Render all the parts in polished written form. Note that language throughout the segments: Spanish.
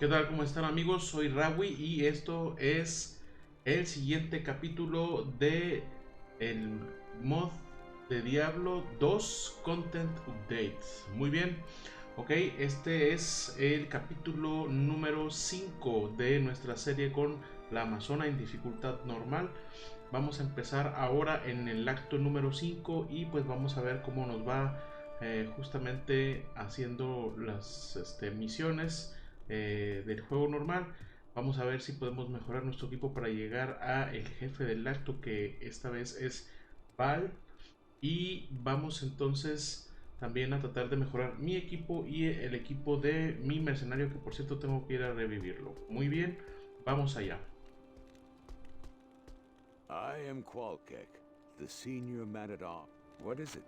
¿Qué tal? ¿Cómo están, amigos? Soy Rawi y esto es el siguiente capítulo de el mod de Diablo 2 Content Updates. Muy bien, ok, este es el capítulo número 5 de nuestra serie con la Amazona en dificultad normal. Vamos a empezar ahora en el acto número 5 y pues vamos a ver cómo nos va justamente haciendo las misiones del juego normal. Vamos a ver si podemos mejorar nuestro equipo para llegar a el jefe del acto, que esta vez es Val. Y vamos entonces también a tratar de mejorar mi equipo y el equipo de mi mercenario, que por cierto tengo que ir a revivirlo. Muy bien, vamos allá. I am Qualkek, the senior man-at-arms. What is it?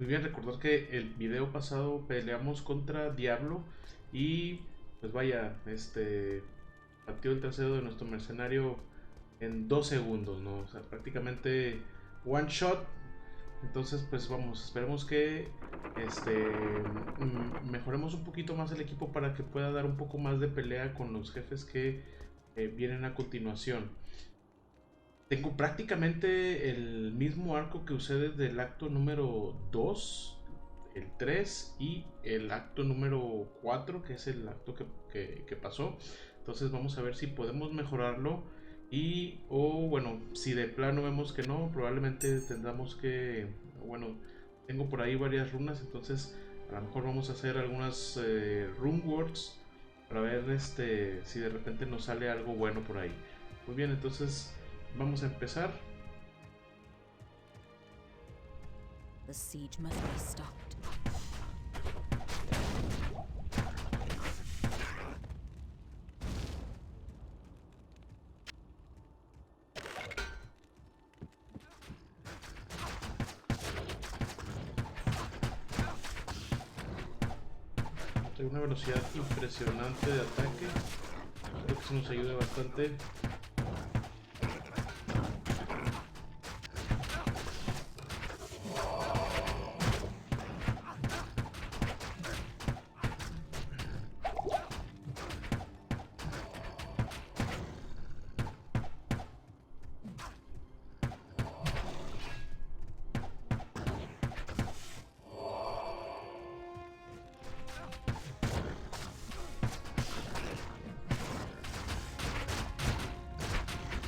Muy bien, recordar que el video pasado peleamos contra Diablo y pues vaya, partió el trasero de nuestro mercenario en 2 segundos, ¿no? O sea, prácticamente one shot. Entonces pues vamos, esperemos que mejoremos un poquito más el equipo para que pueda dar un poco más de pelea con los jefes que vienen a continuación. Tengo prácticamente el mismo arco que usé desde el acto número 2, el 3 y el acto número 4, que es el acto que pasó. Entonces vamos a ver si podemos mejorarlo. Y, o bueno, si de plano vemos que no, probablemente tendremos que, bueno, tengo por ahí varias runas, entonces a lo mejor vamos a hacer algunas rune words para ver si de repente nos sale algo bueno por ahí. Muy bien, entonces vamos a empezar. The siege must be stopped. Tengo una velocidad impresionante de ataque. Creo que eso nos ayuda bastante.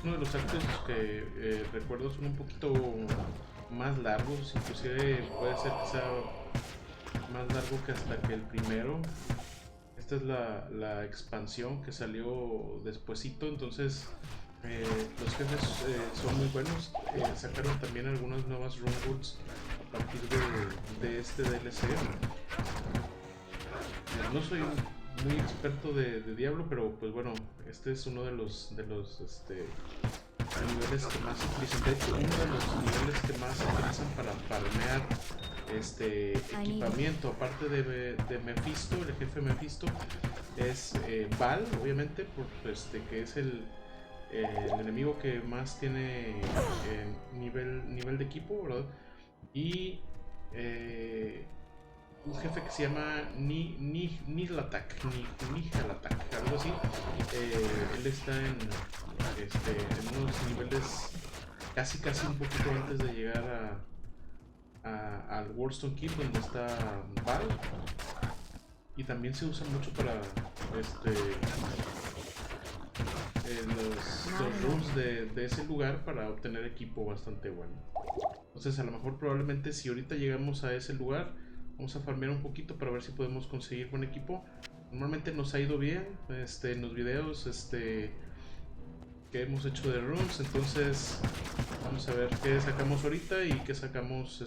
Uno de los actos que recuerdo son un poquito más largos, inclusive puede ser que sea más largo que hasta que el primero. Esta es la expansión que salió despuesito, entonces los jefes son muy buenos. Sacaron también algunas nuevas rune rules a partir de este DLC. No soy muy experto de Diablo, pero pues bueno, este es uno de los niveles que más se utilizan. De hecho, uno de los niveles que más se utilizan para farmear equipamiento, aparte de Mephisto, el jefe Mephisto, es Val, obviamente, que es el enemigo que más tiene nivel de equipo, ¿verdad? Y un jefe que se llama Nihilatak, algo así. Él está en unos niveles casi un poquito antes de llegar al Warston Keep, donde está Val. Y también se usa mucho para los runes de ese lugar para obtener equipo bastante bueno. Entonces a lo mejor probablemente si ahorita llegamos a ese lugar, vamos a farmear un poquito para ver si podemos conseguir buen equipo. Normalmente nos ha ido bien en los videos que hemos hecho de runes. Entonces vamos a ver qué sacamos ahorita y qué sacamos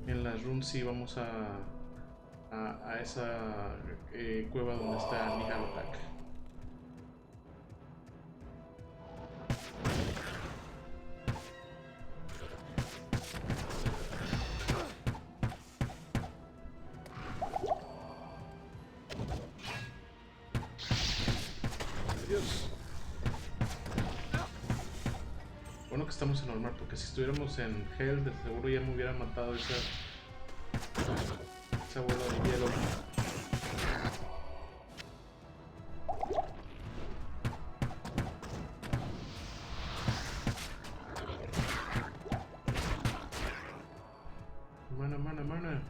en las runes si vamos a esa cueva donde está Nihilatak. Dios. Bueno que estamos en normal, porque si estuviéramos en Hell, de seguro ya me hubieran matado esa bola de hielo. Mana.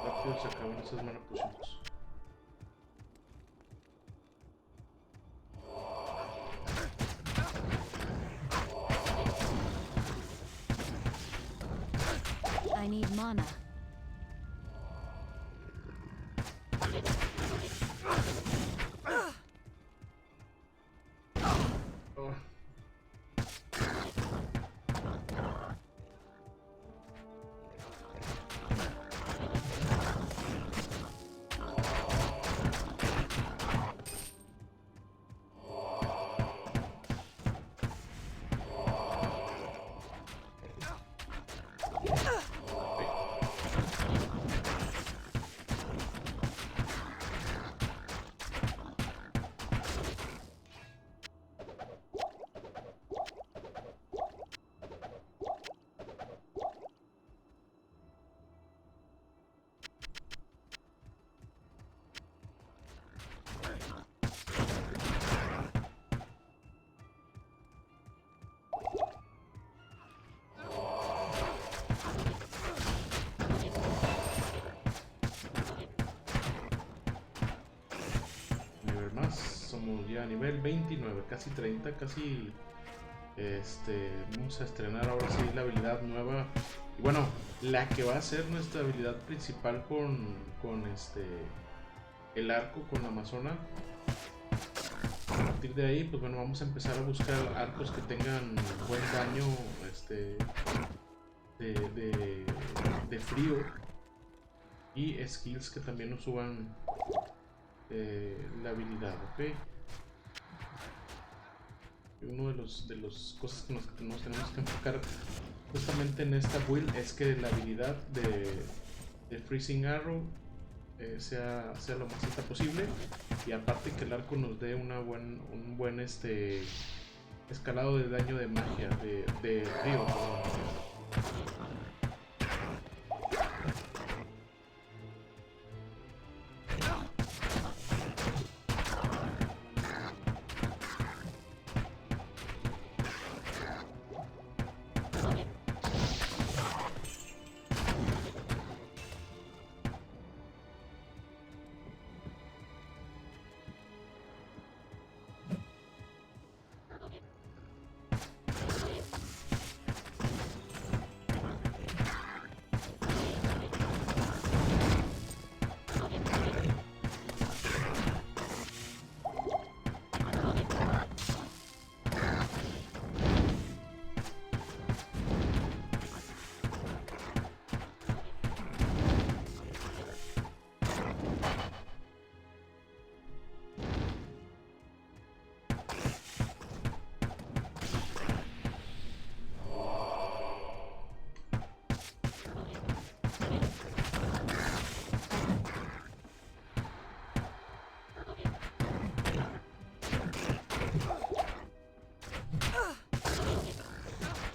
Rápido se acaban esas mana potions. I need mana. Oh. Somos ya a nivel 29, casi 30, casi vamos a estrenar ahora sí la habilidad nueva. Y bueno, la que va a ser nuestra habilidad principal con el arco, con la Amazona. A partir de ahí, pues bueno, vamos a empezar a buscar arcos que tengan buen daño de frío y skills que también nos suban la habilidad, ¿ok? Uno de los cosas que nos tenemos que enfocar justamente en esta build es que la habilidad de Freezing Arrow sea lo más alta posible, y aparte que el arco nos dé un buen escalado de daño de magia, de frío, perdón.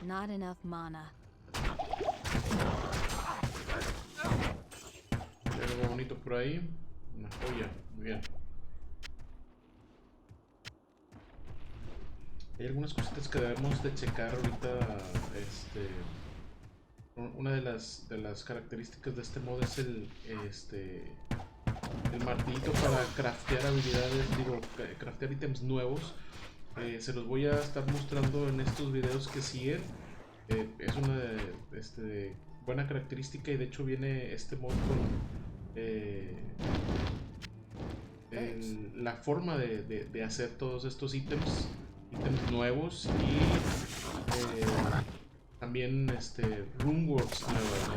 Not enough mana. Hay algo bonito por ahí. Una joya. Muy bien. Hay algunas cositas que debemos de checar ahorita. Una de las características de este modo es el martillito para craftear habilidades, digo, craftear ítems nuevos. Se los voy a estar mostrando en estos videos que siguen. Es una buena característica, y de hecho viene este mod con la forma de hacer todos estos ítems nuevos, y también runeworks nuevas, ¿no?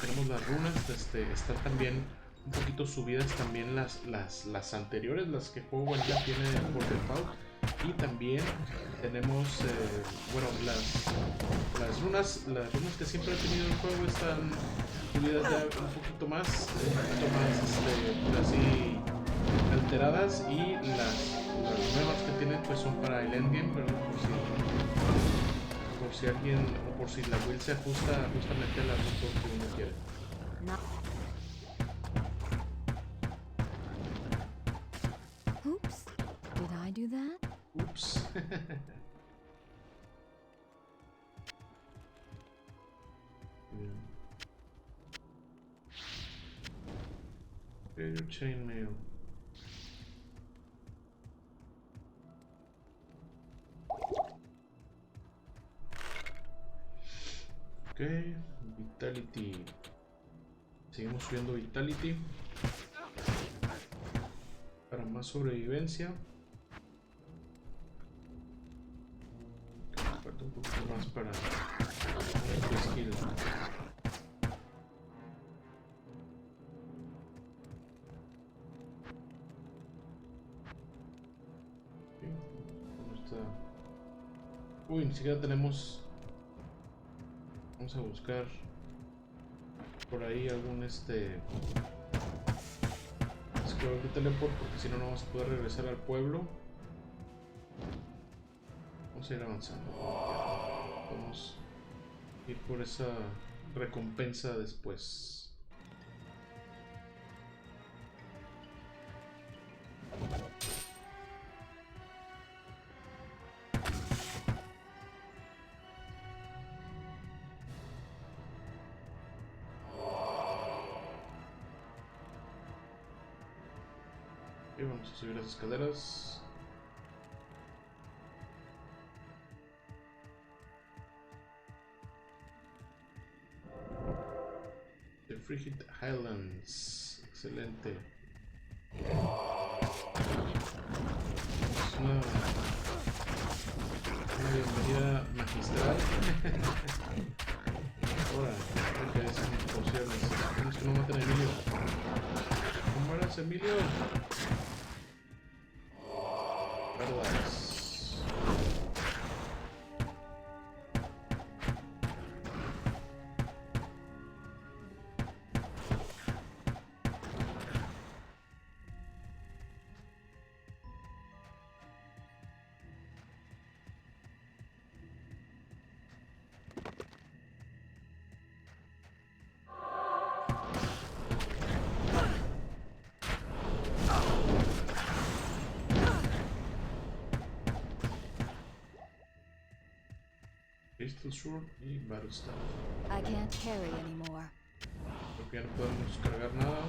Tenemos las runas, están también un poquito subidas también las anteriores, las que juego ya tiene por default, y también tenemos bueno, las runas que siempre ha tenido el juego están subidas ya un poquito más por así alteradas, y las nuevas que tienen pues son para el endgame, pero por si alguien, o por si la build se ajusta justamente a las rutas que uno quiere. Not. Oops. Did I do that? Ups. Okay, your chainmail. Ok, Vitality. Seguimos subiendo Vitality para más sobrevivencia. Okay, falta un poquito más para el skill. Okay, ¿cómo está? Uy, ni siquiera tenemos. Vamos a buscar por ahí algún scroll de teleport, porque si no, no vamos a poder regresar al pueblo. Vamos a ir avanzando. Vamos a ir por esa recompensa después. Y vamos a subir las escaleras. The Frigid Highlands. Excelente. Es una bienvenida magistral. Ahora, creo que es pociones. Esperemos que no maten a Emilio. ¿No mueras, Emilio? Verdad. Crystal Sword y Battle Staff. I can't carry anymore. Creo que ya no podemos cargar nada.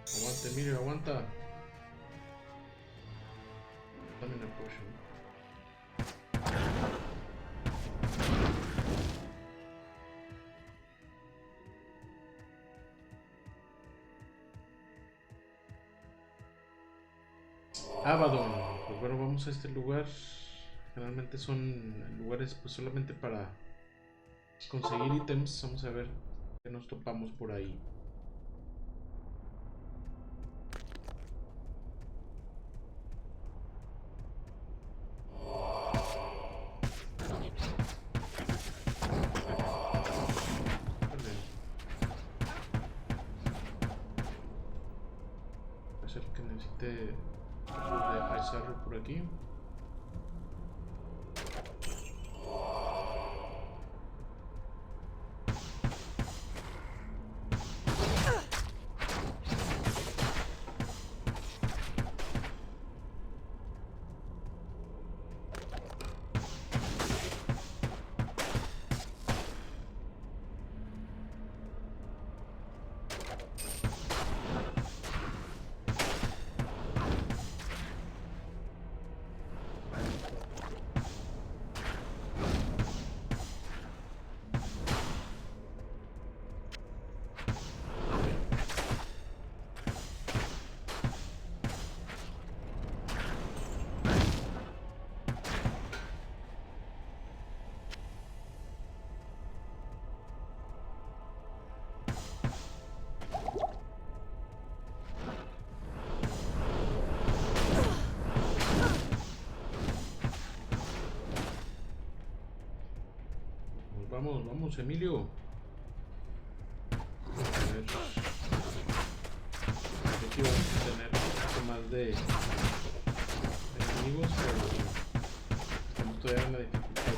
Aguanta, Emilio, aguanta. Dame una potion. Abaddon. Pues bueno, vamos a este lugar. Generalmente son lugares pues solamente para conseguir ítems. Vamos a ver qué nos topamos por ahí. Puede ser que necesite algo de aizarro por aquí. Vamos, vamos, Emilio. A ver. Aquí vamos a tener un poco más de enemigos, pero estamos todavía en la dificultad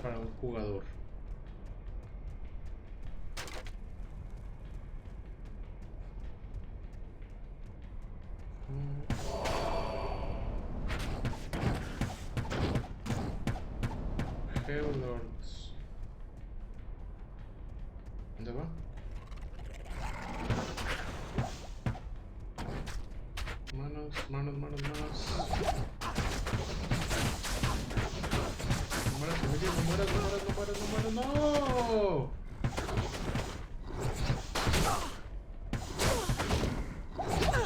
para un jugador. Geolords. ¿Dónde va? Manos, manos, manos, manos. No mueras, Emilio, no mueras, no mueras, no mueras, no mueras, no.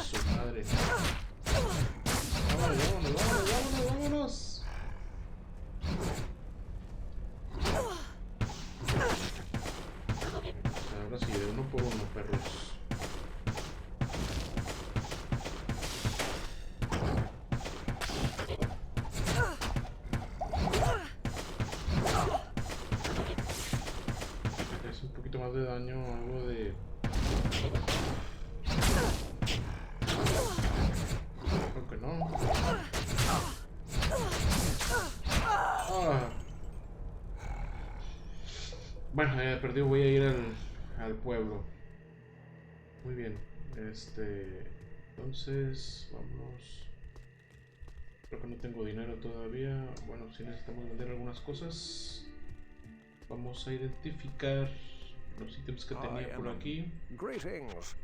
Su madre. Vámonos, vámonos, vámonos, vámonos, vámonos. Ahora sí, de uno por uno, perros. Es un poquito más de daño, algo de... Creo que no. Ah. Bueno, ya perdí, voy a ir al pueblo. Muy bien. Entonces, vamos. Creo que no tengo dinero todavía. Bueno, si necesitamos vender algunas cosas. Vamos a identificar los ítems que tenía por aquí. Greetings.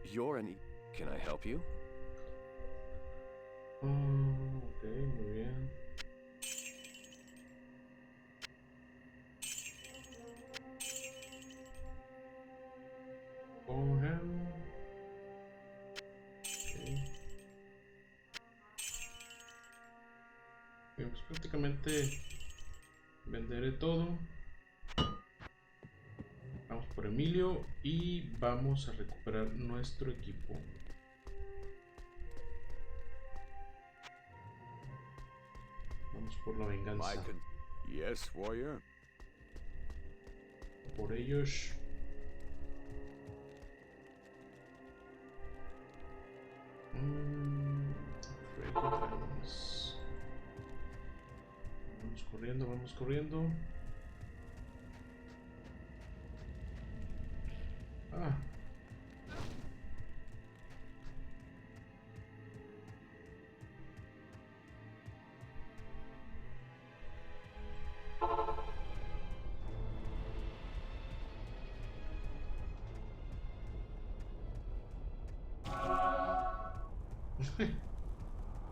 You're an... Can I help you? Ok, muy bien. Cogen. Ok. Bien, pues prácticamente venderé todo. Vamos por Emilio y vamos a recuperar nuestro equipo. Vamos por la venganza. Yes, warrior? Por ellos. Vamos corriendo, vamos corriendo. Ah.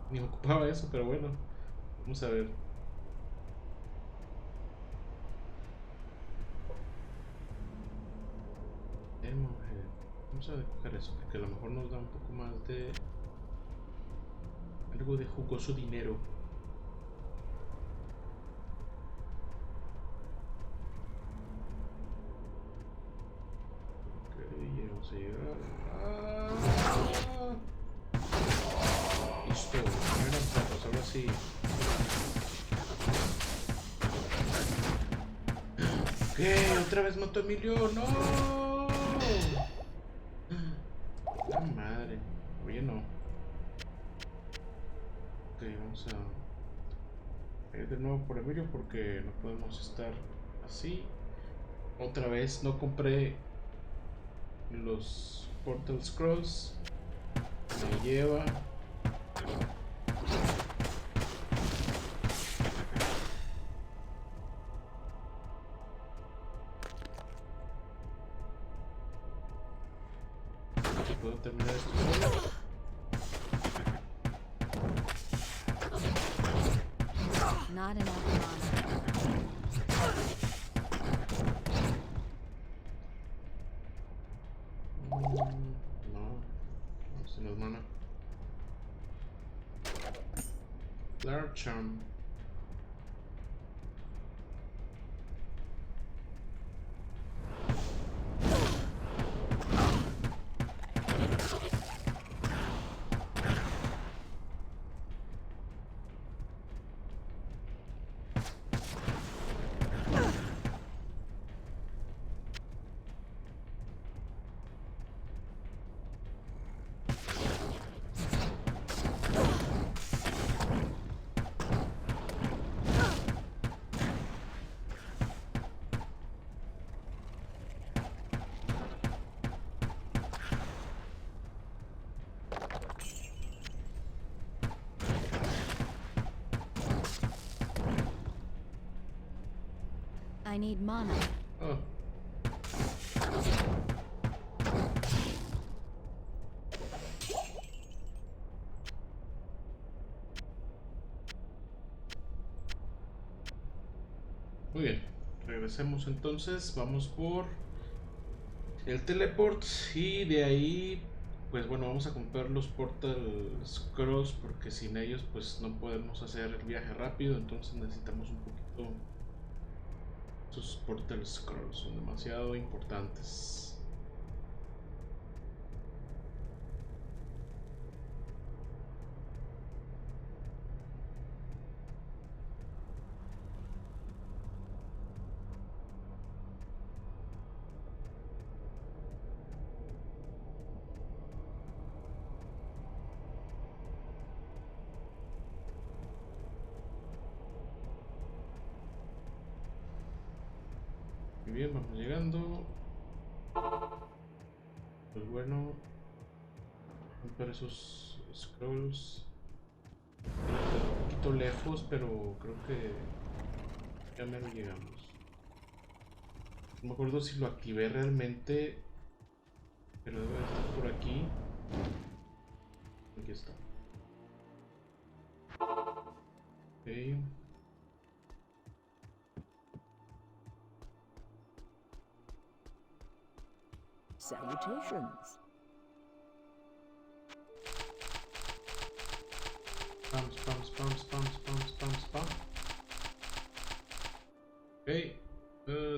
Ni ocupaba eso, pero bueno. Vamos a ver. Vamos a coger eso, porque a lo mejor nos da un poco más de... algo de jugoso dinero. Ok, ya vamos a llegar. Listo, eran perros, ahora sí. ¿Qué? ¿Otra vez mató a Emilio? ¡No! La madre. Oye, no. Ok, vamos a ir de nuevo por Emilio porque no podemos estar así. Otra vez no compré los Portal Scrolls. Me lleva. ¿Puedo terminar esto solo? Not enough mana. No se nos mana. Flare Charm. I need mana. Oh. Muy bien, regresemos entonces, vamos por el teleport y de ahí, pues bueno, vamos a comprar los Portal Scrolls porque sin ellos pues no podemos hacer el viaje rápido, entonces necesitamos un poquito. Esos Portal Scrolls son demasiado importantes. Muy bien, vamos llegando. Pues bueno, romper esos scrolls. Un poquito lejos, pero creo que ya menos llegamos. No me acuerdo si lo activé realmente, pero debe estar por aquí. Aquí está. Ok. Salutations. Spam, spam, spam, spam, spam, spam, spam. Ok.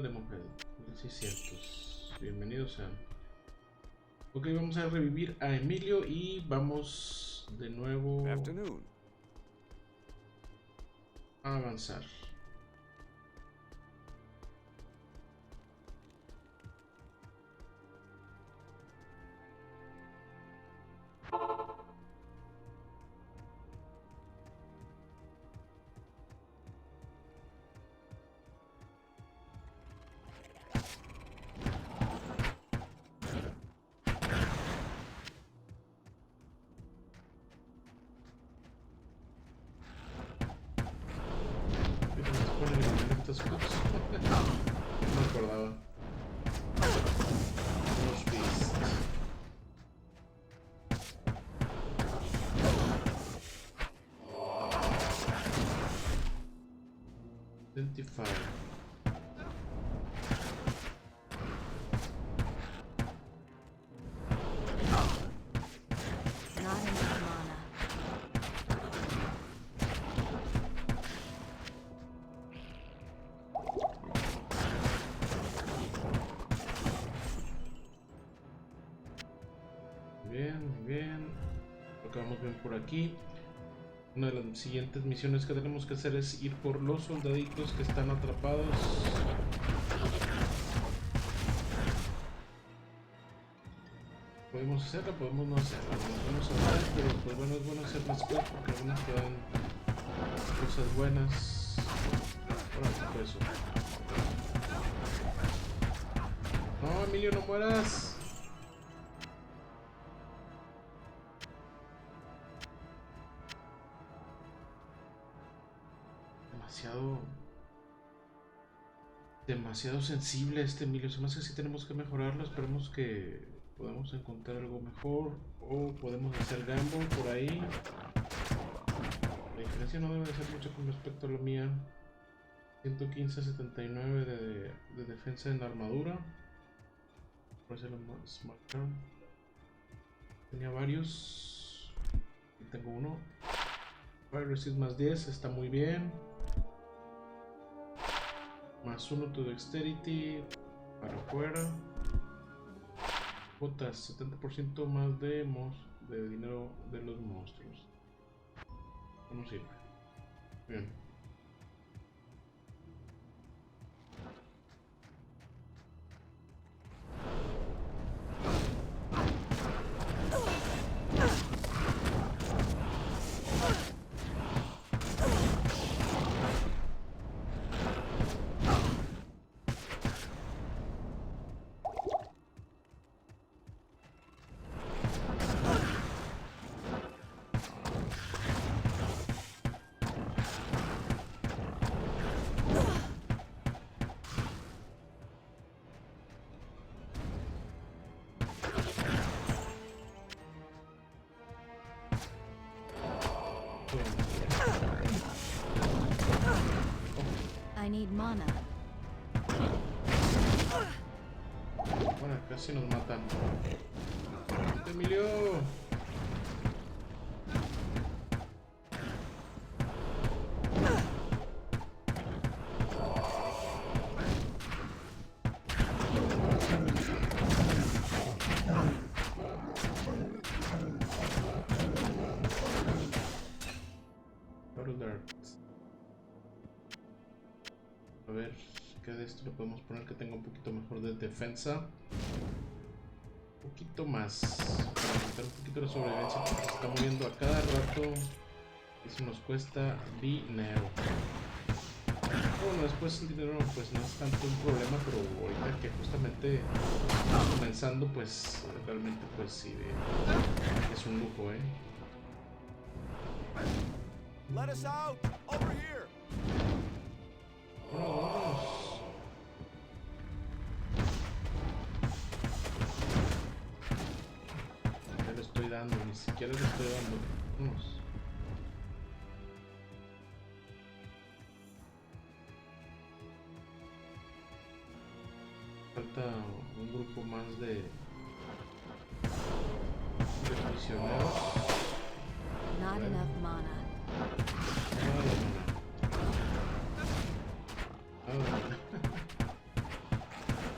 Democrat 1600. Bienvenidos sean. Ok, vamos a revivir a Emilio y vamos de nuevo Afternoon. a avanzar. Estos hooks. No me acordaba. Unos beast. Identify. Not enough mana. Bien, muy bien. Lo que vamos bien por aquí. Una de las siguientes misiones que tenemos que hacer es ir por los soldaditos que están atrapados. Podemos hacerla, podemos no hacerla. Nos vamos a hacer, pero pues bueno, es bueno hacer las cosas porque algunas te dan cosas buenas. Ahora por eso. No, Emilio, no mueras. Demasiado sensible este Emilio. Se me hace que sí tenemos que mejorarlo. Esperemos que podamos encontrar algo mejor o podemos hacer gamble por ahí. La diferencia no debe de ser mucho con respecto a la mía. 115 a 79 de defensa en armadura. Por eso lo más marcaron. Tenía varios. Aquí tengo uno. Fire resist más 10, está muy bien. Más 1 to dexterity para afuera. Botas, 70% más de dinero de los monstruos. No sirve. Bien. I need mana. Bueno, casi nos matan. ¡Emilio! A ver, ¿qué de esto le podemos poner que tenga un poquito mejor de defensa? Un poquito más. Para aumentar un poquito la sobrevivencia porque se está moviendo a cada rato. Eso nos cuesta dinero. Bueno, después el dinero pues no es tanto un problema, pero ahorita que justamente estamos comenzando, pues realmente pues sí, es un lujo, Let us out! Over here! Vámonos. Ya le estoy dando, ni siquiera le estoy dando. Vámonos. Falta un grupo más de prisioneros. Not enough mana.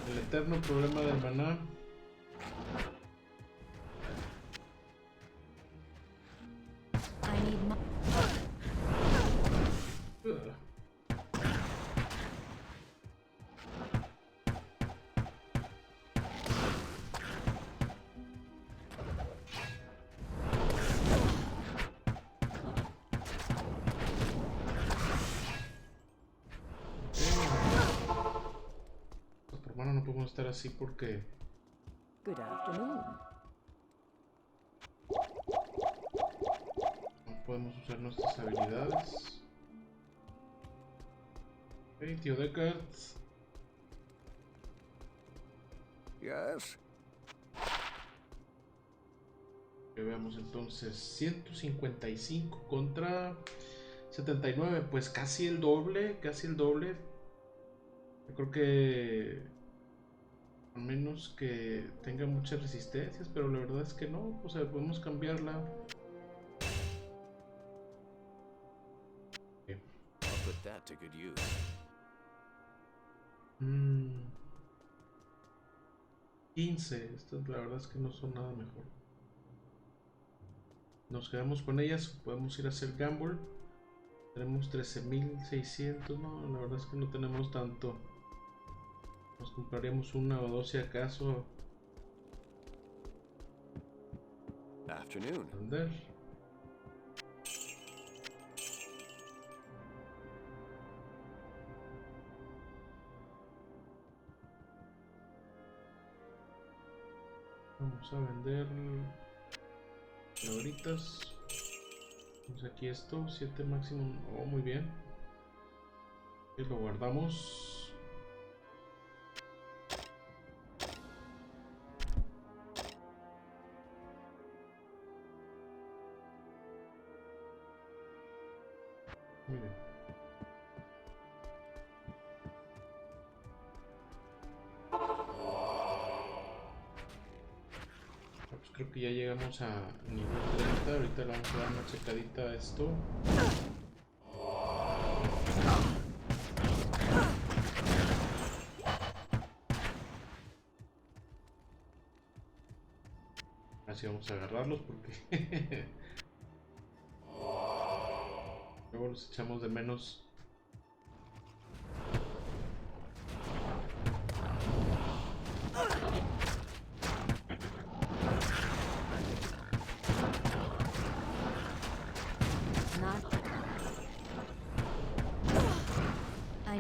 El eterno problema del maná. I need mana. Hermano, no podemos estar así porque Good afternoon. no podemos usar nuestras habilidades. Hey, tío Deckard. Yes? Que veamos entonces, 155 contra 79, pues casi el doble, casi el doble. Yo creo que a menos que tenga muchas resistencias, pero la verdad es que no, o sea, podemos cambiarla. I'll put that to good use. 15, estas la verdad es que no son nada mejor. Nos quedamos con ellas, podemos ir a hacer gamble. Tenemos 13.600, no, la verdad es que no tenemos tanto. Nos compraríamos una o dos si acaso. Afternoon. Vender. Vamos a vender ahoritas. Vamos aquí esto, 7 máximo. Oh, muy bien. Y lo guardamos. Muy bien. Pues creo que ya llegamos a nivel 30. Ahorita le vamos a dar una checadita a esto. Así vamos a agarrarlos porque luego los echamos de menos. Not. I.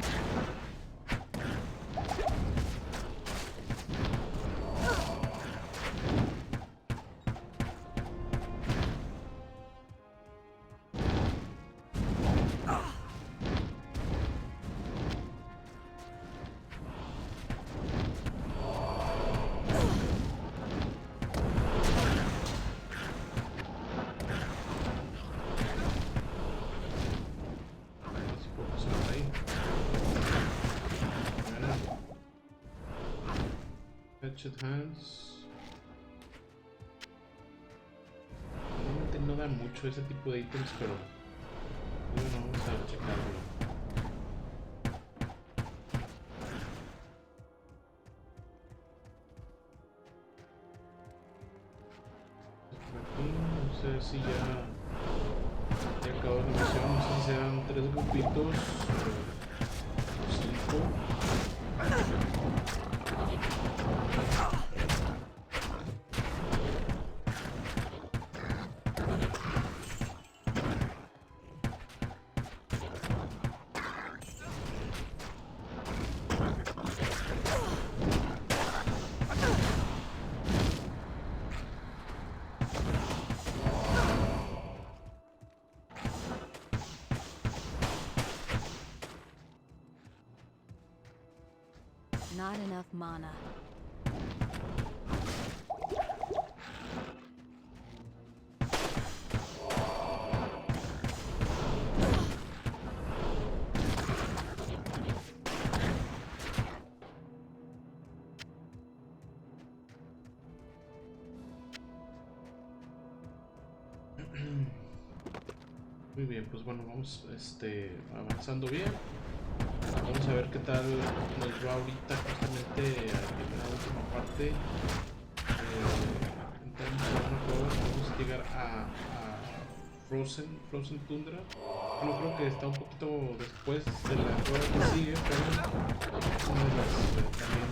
Hatchet Hands. Normalmente no da mucho ese tipo de ítems, pero bueno, vamos a checarlo. No sé si ya acabó la misión, no sé si serán 3 grupitos o 5. Not enough mana. Muy bien, pues bueno, vamos avanzando bien. Vamos a ver qué tal nos va ahorita justamente aquí en la última parte. Entramos a una cueva, vamos a llegar a Frozen Tundra. Bueno, creo que está un poquito después de la cueva que sigue, pero es una de las también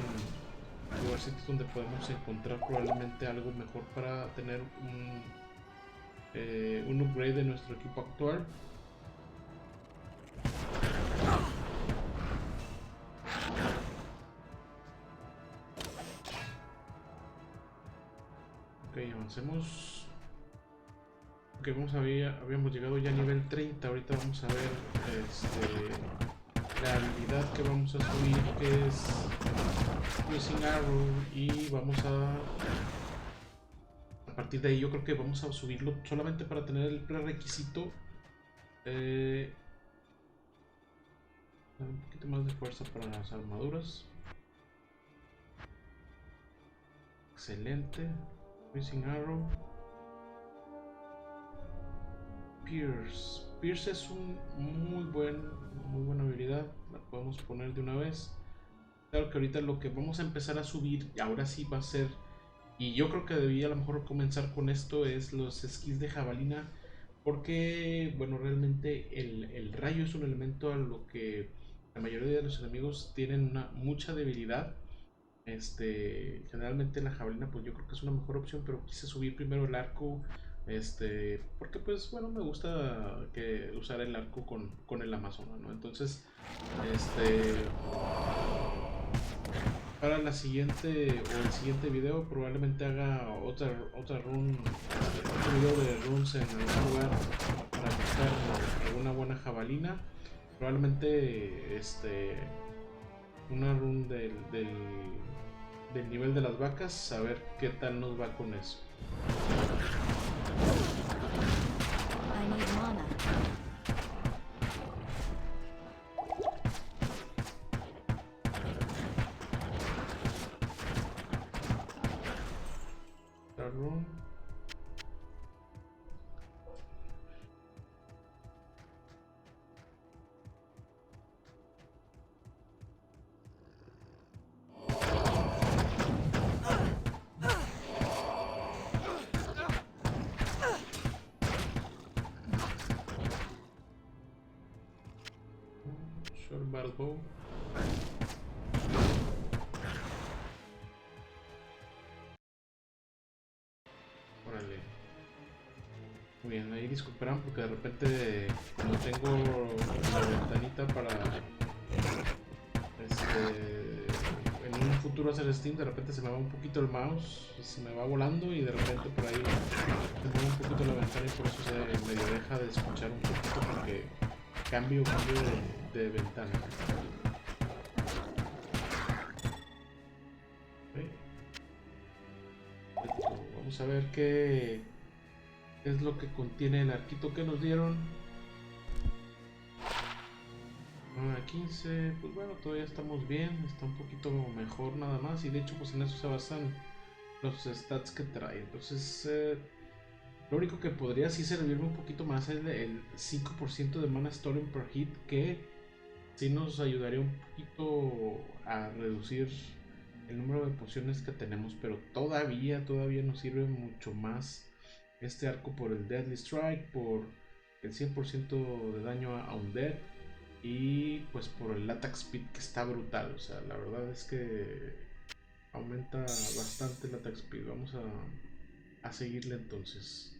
lugarcitos donde podemos encontrar probablemente algo mejor para tener un upgrade de nuestro equipo actual. Ok, avancemos. Ok, habíamos llegado ya a nivel 30. Ahorita vamos a ver la habilidad que vamos a subir, que es Using Arrow, y vamos a partir de ahí yo creo que vamos a subirlo solamente para tener el prerequisito, un poquito más de fuerza para las armaduras. Excelente. Using Arrow. Pierce es un muy buena habilidad. La podemos poner de una vez. Claro que ahorita lo que vamos a empezar a subir, y ahora sí va a ser, y yo creo que debía a lo mejor comenzar con esto, es los skills de jabalina, porque bueno, realmente el rayo es un elemento a lo que la mayoría de los enemigos tienen mucha debilidad. Generalmente la jabalina pues yo creo que es una mejor opción, pero quise subir primero el arco, porque pues bueno, me gusta usar el arco con el Amazona, ¿no? Entonces, para la siguiente o el siguiente video probablemente haga otra run, otro video de runs en algún lugar para buscar alguna buena jabalina. Probablemente una run del nivel de las vacas, a ver qué tal nos va con eso. I need mana. Run. Short battle bow. Órale. Muy bien, ahí disculparán porque de repente no tengo la ventanita para en un futuro hacer Steam, de repente se me va un poquito el mouse, se me va volando y de repente por ahí se mueve un poquito la ventana y por eso se medio deja de escuchar un poquito porque cambio de ventana. Okay. Vamos a ver qué es lo que contiene el arquito que nos dieron. A 15, pues bueno, todavía estamos bien, está un poquito mejor nada más, y de hecho pues en eso se basan los stats que trae. Entonces lo único que podría sí servirme un poquito más es el 5% de mana stolen per hit, que sí nos ayudaría un poquito a reducir el número de pociones que tenemos, pero todavía nos sirve mucho más este arco por el Deadly Strike, por el 100% de daño a Undead, y pues por el attack speed, que está brutal. O sea, la verdad es que aumenta bastante el attack speed. Vamos a seguirle entonces.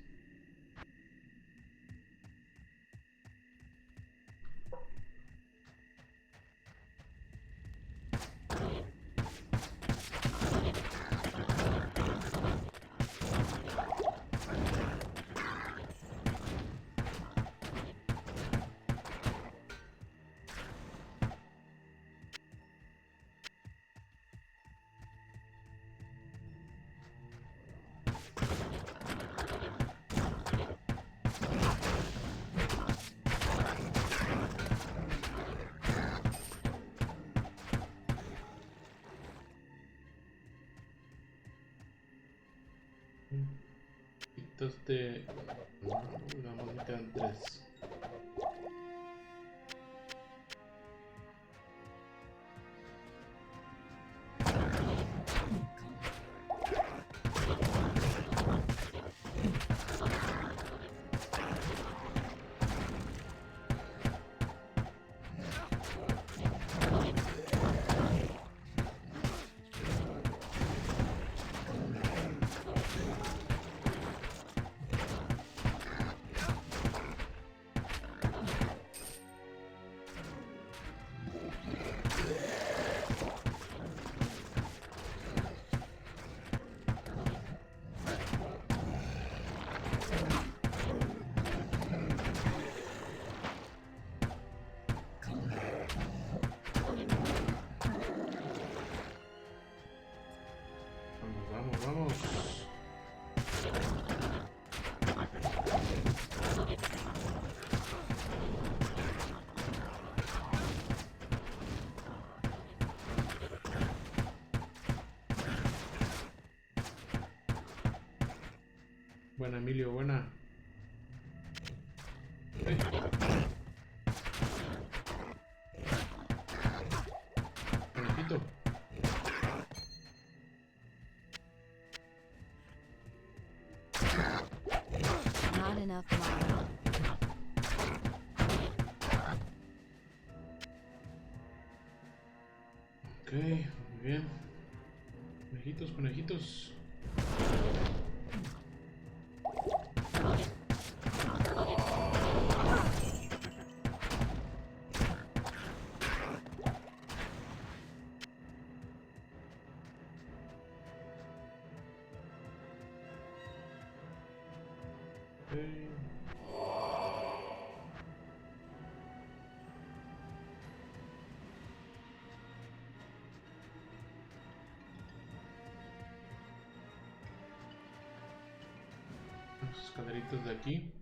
Quitaste... No, nada más me quedan 3. Vamos. Buena, Emilio, buena. Conejito. Not enough mana. Ok, muy bien. Conejitos. Las escaleritas de aquí.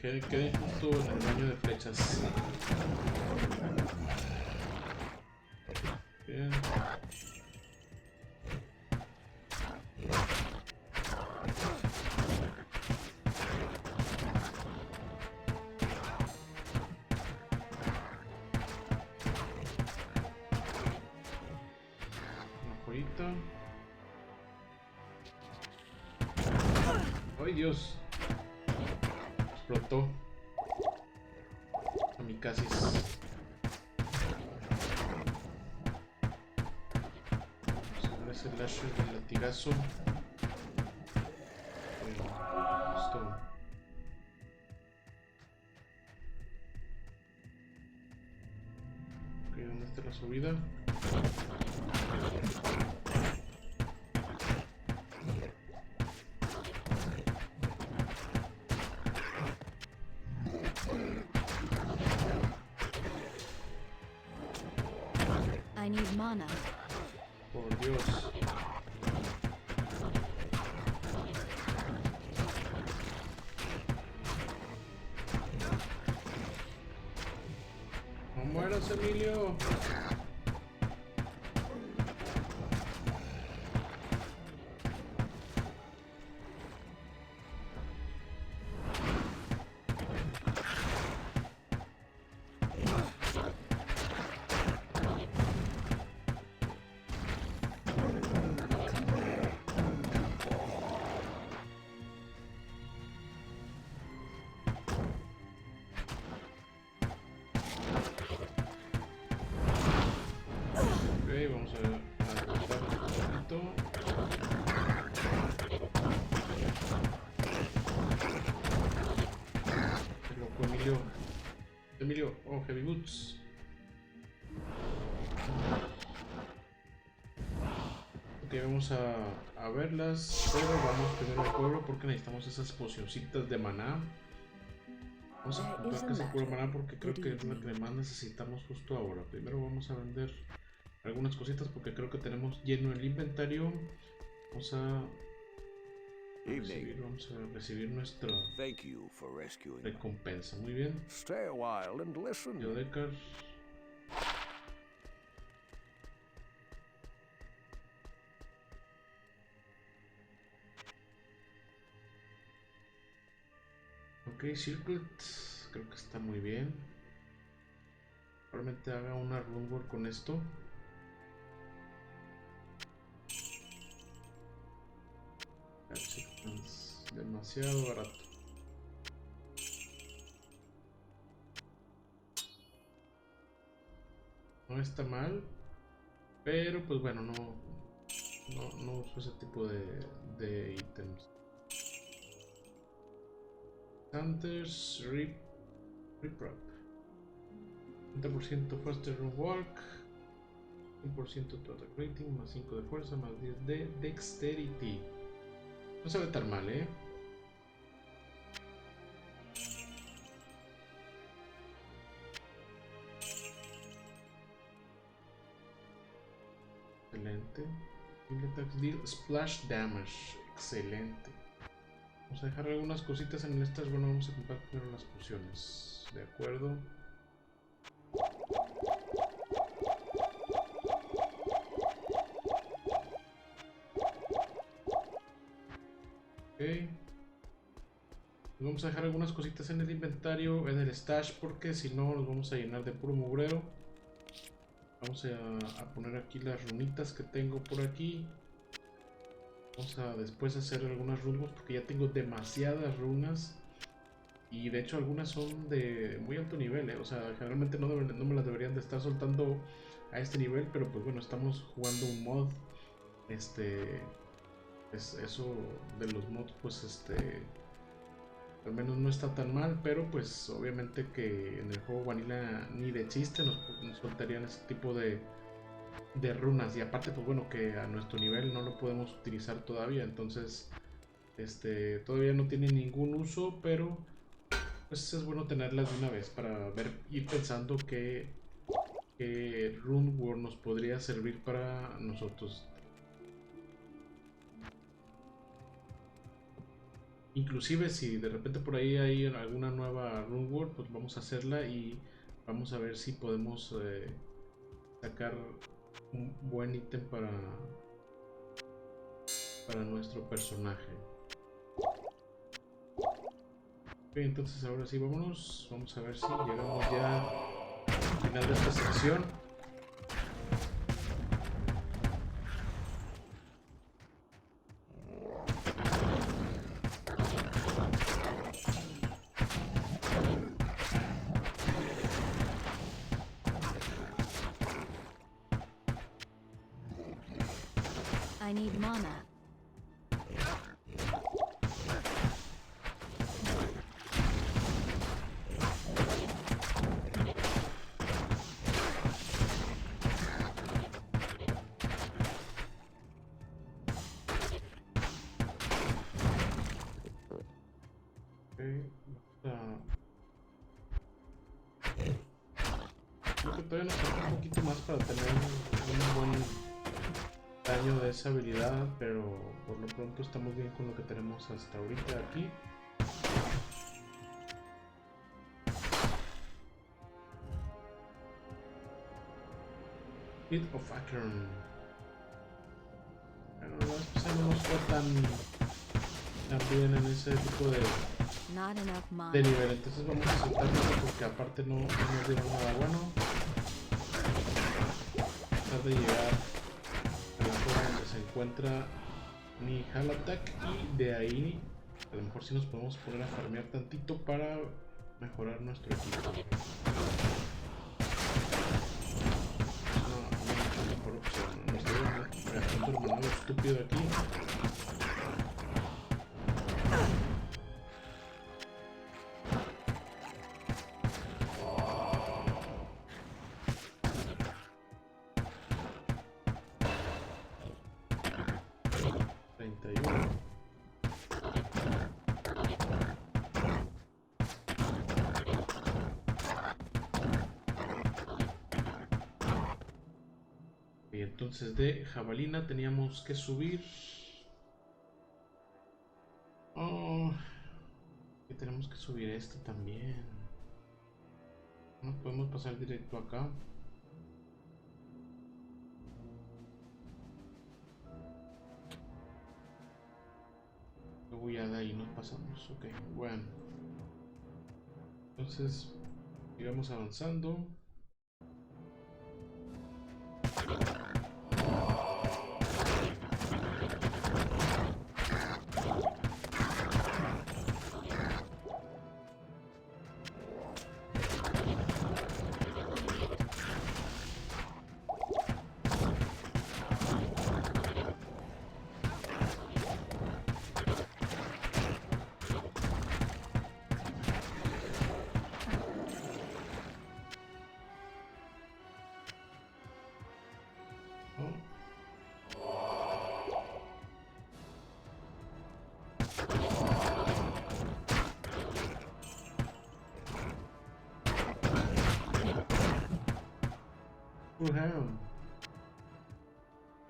quedé justo en el baño de flechas. Bien. ¡Ay, Dios! Explotó. A mi casis. Sobre ese láser del latigazo. Listo. Ok, ¿dónde está la subida? I need mana. Por Dios. No mueras, Emilio. Vamos a adelantar un poquito. Qué loco, Emilio. Emilio, oh, Heavy Boots. Ok, vamos a verlas, pero vamos primero al pueblo porque necesitamos esas pocioncitas de maná. Vamos a comprar casi puro maná porque creo que es lo que más necesitamos justo ahora. Primero vamos a vender algunas cositas porque creo que tenemos lleno el inventario. Vamos a recibir nuestra recompensa. Muy bien. Stay a while and listen. Deckard. Ok, Circlet. Creo que está muy bien. Probablemente haga una runeboard con esto. Es demasiado barato. No está mal, pero pues bueno, no uso ese tipo de ítems. Hunters, Reprop. 30% faster run walk, 100% total rating, más 5 de fuerza, más 10 de dexterity. No se ve tan mal, ¿eh? Excelente. Deal splash damage. Excelente. Vamos a dejar algunas cositas en estas. Bueno, vamos a comprar primero las pociones. De acuerdo. Ok. Vamos a dejar algunas cositas en el inventario, en el stash, porque si no los vamos a llenar de puro mugrero. Vamos a poner aquí las runitas que tengo por aquí. Vamos a después hacer algunas runas porque ya tengo demasiadas runas. Y de hecho algunas son de muy alto nivel, ¿eh? O sea, generalmente no me las deberían de estar soltando a este nivel. Pero pues bueno, estamos jugando un mod. Eso de los mods, pues al menos no está tan mal, pero pues obviamente que en el juego vanilla ni de chiste nos soltarían ese tipo de runas. Y aparte pues bueno, que a nuestro nivel no lo podemos utilizar todavía, entonces todavía no tiene ningún uso, pero pues es bueno tenerlas de una vez para ir pensando que Rune World nos podría servir para nosotros. Inclusive si de repente por ahí hay alguna nueva Rune World, pues vamos a hacerla y vamos a ver si podemos sacar un buen ítem para nuestro personaje. Ok, entonces ahora sí vámonos. Vamos a ver si llegamos ya al final de esta sección. I need mana. Creo que todavía nos falta un poquito más para tener un buen daño de esa habilidad, pero por lo pronto estamos bien con lo que tenemos hasta ahorita aquí. Hit of Acheron. Bueno, la vez pasada no nos fue tan bien en ese tipo de nivel, entonces vamos a saltarnos porque aparte no nos dieron nada bueno. Tratar de llegar a la zona donde se encuentra mi Halatak y de ahí a lo mejor sí nos podemos poner a farmear tantito para mejorar nuestro equipo. No mejor opción, no estoy gastando el manado estúpido aquí. Y entonces de jabalina teníamos que subir. Y tenemos que subir esto también. No podemos pasar directo acá. Luego ya de ahí nos pasamos. Ok, bueno. Entonces, sigamos avanzando.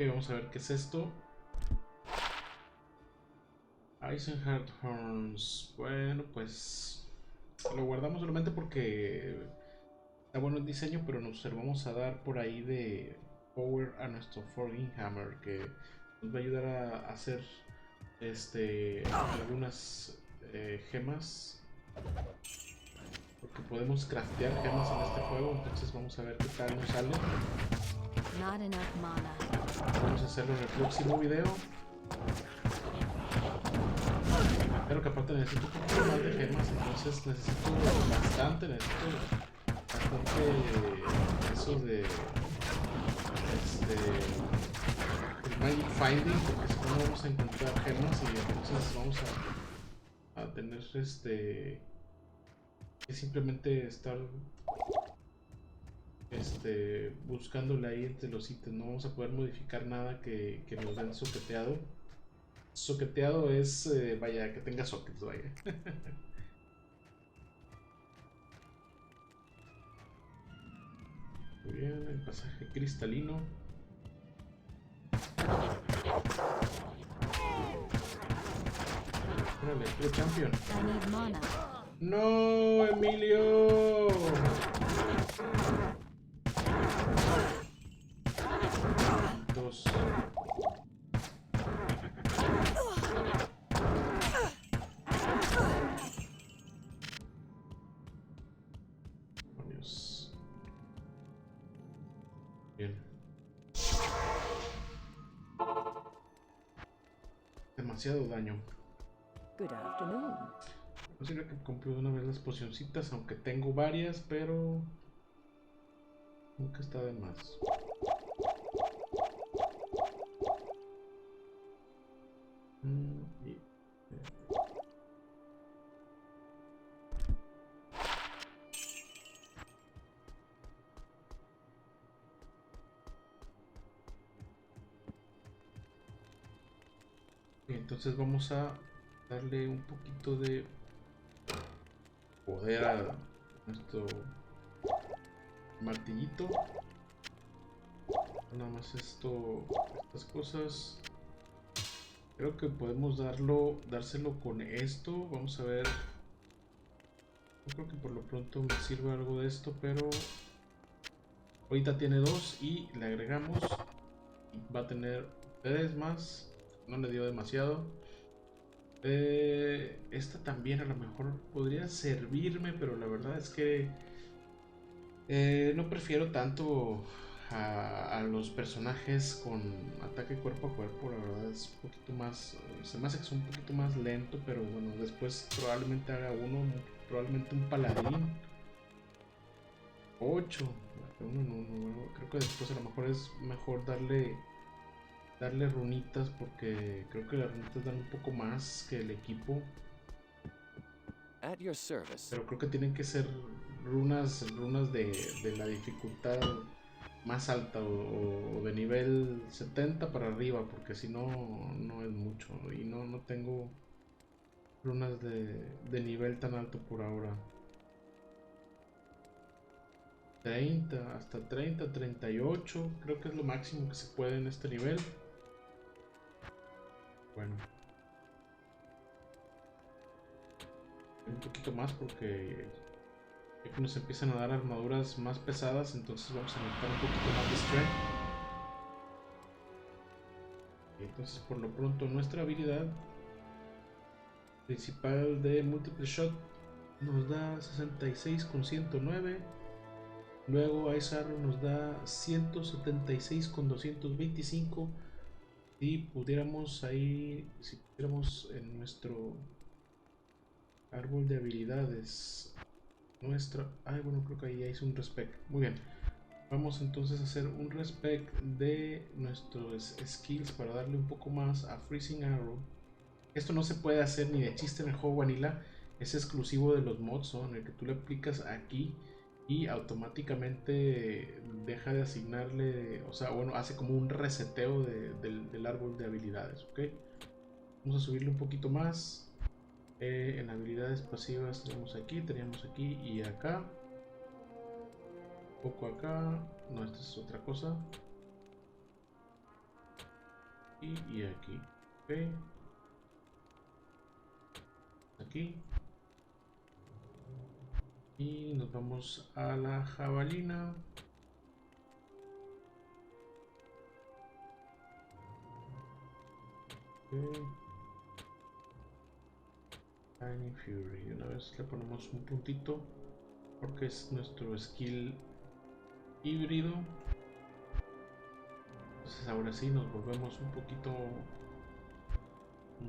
Ok, vamos a ver qué es esto. Eisenheart Horns. Bueno, pues lo guardamos solamente porque está bueno el diseño, pero nos vamos a dar por ahí de power a nuestro Forging Hammer, que nos va a ayudar a hacer algunas gemas, porque podemos craftear gemas en este juego. Entonces vamos a ver qué tal nos sale. Vamos a hacerlo en el próximo video. Pero que aparte necesito un poquito más de gemas, entonces necesito bastante eso de el Magic Finding, porque si no vamos a encontrar gemas y entonces vamos a tener que simplemente estar buscándole ahí entre los ítems. No vamos a poder modificar nada que nos den soqueteado. Soqueteado es, vaya, que tenga sockets, vaya. Muy bien, el pasaje cristalino. Órale, tu champion. I need mana. ¡No, Emilio! Dos. Demonios. Bien. Demasiado daño. Good afternoon. Posible que compre de una vez las pocioncitas, aunque tengo varias, pero nunca está de más. Y, entonces vamos a darle un poquito de poder a nuestro martillito. Nada más estas cosas. Creo que podemos dárselo con esto. Vamos a ver. Yo creo que por lo pronto me sirve algo de esto, pero ahorita tiene 2 y le agregamos. Y va a tener 3 más. No le dio demasiado. Esta también a lo mejor podría servirme, pero la verdad es que no prefiero tanto a los personajes con ataque cuerpo a cuerpo. La verdad es un poquito más, se me hace que es un poquito más lento, pero bueno, después probablemente haga probablemente un paladín. 8. No, creo que después a lo mejor es mejor darle runitas, porque creo que las runitas dan un poco más que el equipo. At your service. Pero creo que tienen que ser runas de la dificultad más alta o de nivel 70 para arriba, porque si no, no es mucho. Y no tengo runas de nivel tan alto por ahora. 30, hasta 30, 38, creo que es lo máximo que se puede en este nivel. Bueno, un poquito más porque ya que nos empiezan a dar armaduras más pesadas, entonces vamos a necesitar un poquito más de strength. Entonces, por lo pronto, nuestra habilidad principal de Multiple Shot nos da 66 con 109. Luego Ice Arrow nos da 176 con 225. Si pudiéramos en nuestro árbol de habilidades, bueno, creo que ahí hice un respec. Muy bien, vamos entonces a hacer un respec de nuestros skills para darle un poco más a Freezing Arrow. Esto no se puede hacer ni de chiste en el juego vanilla, es exclusivo de los mods, ¿no? En el que tú le aplicas aquí y automáticamente deja de asignarle, o sea, bueno, hace como un reseteo del árbol de habilidades, ¿ok? Vamos a subirle un poquito más. En habilidades pasivas teníamos aquí y acá. Un poco acá. No, esta es otra cosa. Y aquí, ¿ok? Aquí. Y nos vamos a la jabalina. Okay. Tiny Fury. Una vez le ponemos un puntito porque es nuestro skill híbrido. Entonces ahora sí nos volvemos un poquito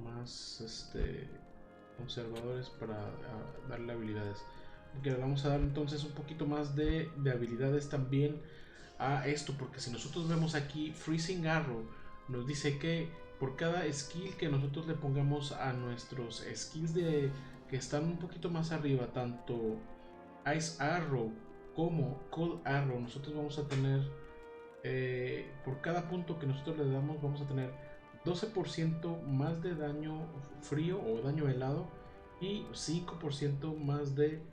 más conservadores para darle habilidades. Porque le vamos a dar entonces un poquito más de habilidades también a esto, porque si nosotros vemos aquí Freezing Arrow nos dice que por cada skill que nosotros le pongamos a nuestros skills que están un poquito más arriba, tanto Ice Arrow como Cold Arrow, nosotros vamos a tener por cada punto que nosotros le damos vamos a tener 12% más de daño frío o daño helado y 5% más de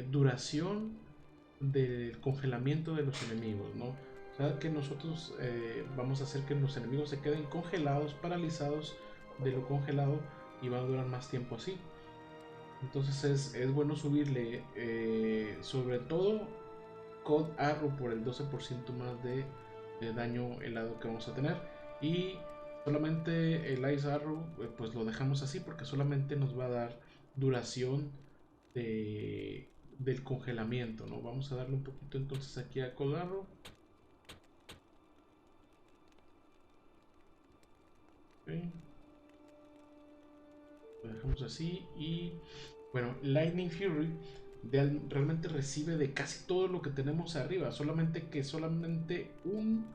duración del congelamiento de los enemigos, ¿no? O sea que nosotros vamos a hacer que los enemigos se queden congelados, paralizados de lo congelado y va a durar más tiempo así. Entonces es bueno subirle sobre todo Cold Arrow por el 12% más de daño helado que vamos a tener. Y solamente el Ice Arrow pues lo dejamos así porque solamente nos va a dar duración del congelamiento, ¿no? Vamos a darle un poquito entonces aquí a Cold Arrow. Okay. Lo dejamos así. Y bueno, Lightning Fury realmente recibe de casi todo lo que tenemos arriba, solamente que solamente un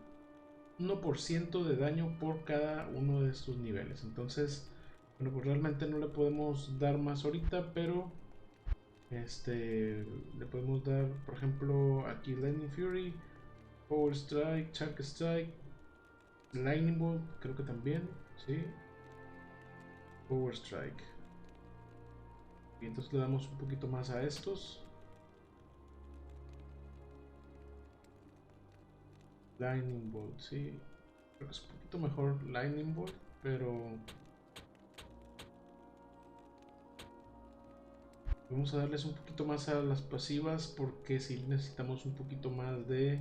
1% de daño por cada uno de estos niveles. Entonces, bueno, pues realmente no le podemos dar más ahorita, pero le podemos dar, por ejemplo, aquí Lightning Fury, Power Strike, Shark Strike, Lightning Bolt, creo que también, sí, Power Strike. Y entonces le damos un poquito más a estos. Lightning Bolt, sí. Creo que es un poquito mejor Lightning Bolt, pero vamos a darles un poquito más a las pasivas porque si necesitamos un poquito más de,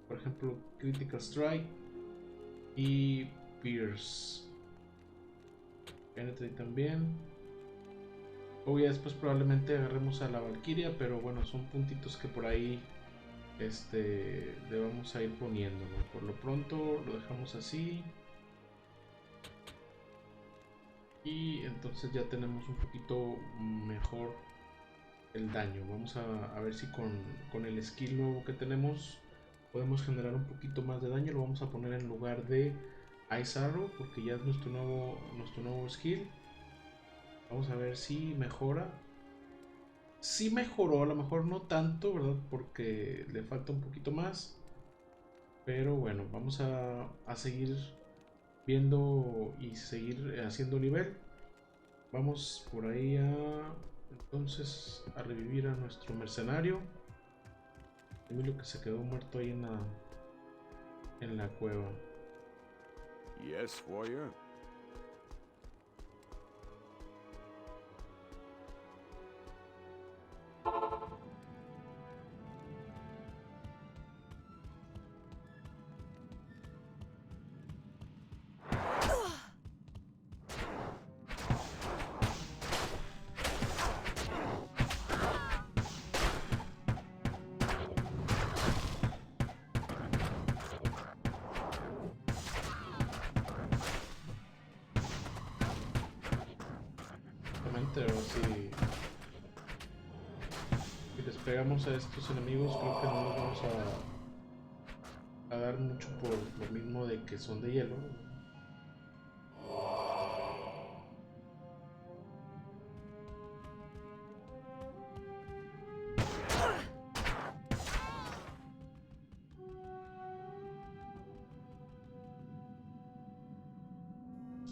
por ejemplo, Critical Strike y Pierce. Penetrate también. O ya después probablemente agarremos a la Valkyria, pero bueno, son puntitos que por ahí le vamos a ir poniendo, ¿no? Por lo pronto lo dejamos así. Y entonces ya tenemos un poquito mejor el daño. Vamos a ver si con el skill nuevo que tenemos podemos generar un poquito más de daño. Lo vamos a poner en lugar de Ice Arrow porque ya es nuestro nuevo skill. Vamos a ver si mejora. Sí mejoró, a lo mejor no tanto, ¿verdad? Porque le falta un poquito más. Pero bueno, vamos a seguir viendo y seguir haciendo nivel. Vamos por ahí entonces a revivir a nuestro mercenario. Emilio que se quedó muerto ahí en la cueva. Yes, warrior? Pero si les pegamos a estos enemigos, creo que no nos vamos a dar mucho por lo mismo de que son de hielo.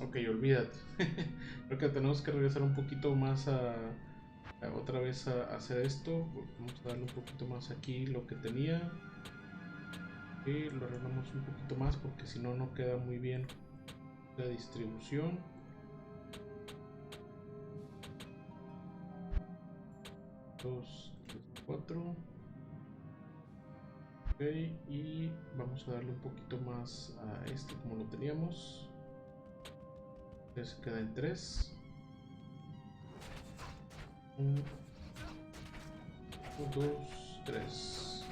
Ok, olvídate. Creo que tenemos que regresar un poquito más otra vez a hacer esto. Vamos a darle un poquito más aquí lo que tenía. Y lo arreglamos un poquito más porque si no, no queda muy bien la distribución. Dos, tres, cuatro. Ok, y vamos a darle un poquito más a este como lo teníamos. Se queda en 3. 1, 2, 3.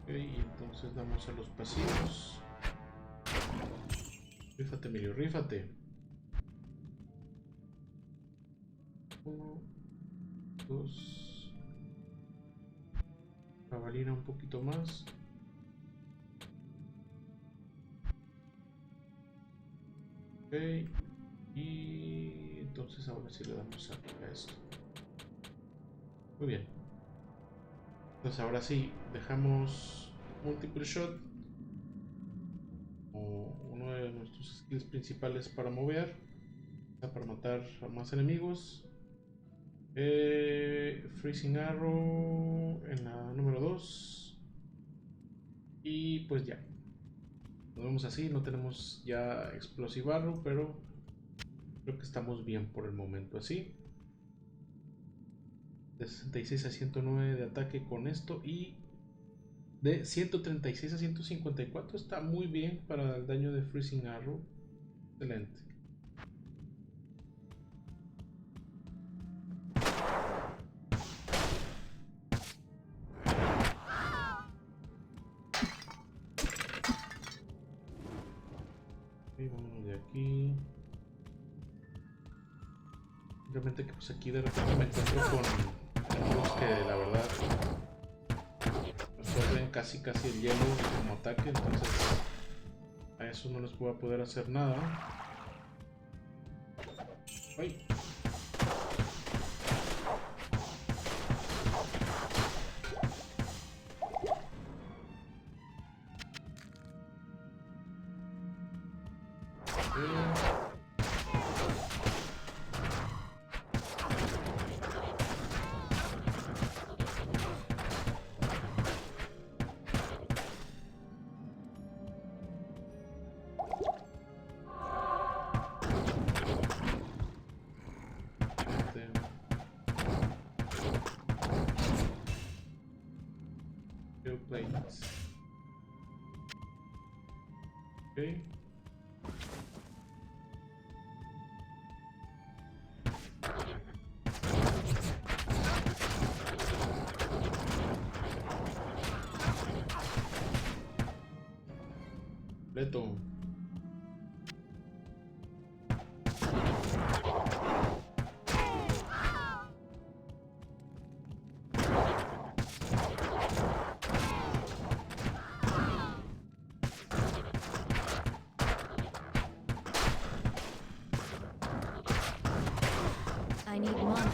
Ok, y entonces damos a los pasivos. Rífate, Emilio, rífate. 1, 2. Jabalina un poquito más. Ok, y entonces ahora sí le damos a esto. Muy bien. Entonces ahora sí, dejamos Multiple Shot como uno de nuestros skills principales para mover, para matar a más enemigos. Freezing Arrow en la número 2. Y pues ya. Nos vemos así, no tenemos ya Explosive Arrow, pero Creo que estamos bien por el momento así. De 66 a 109 de ataque con esto y de 136 a 154 está muy bien para el daño de Freezing Arrow. Excelente. Ok, vámonos de aquí. Realmente que pues aquí de repente me encuentro con enemigos que la verdad absorben casi el hielo como ataque, entonces a eso no les voy a poder hacer nada. ¡Ay! Plates. Okay. Leto. I need mana.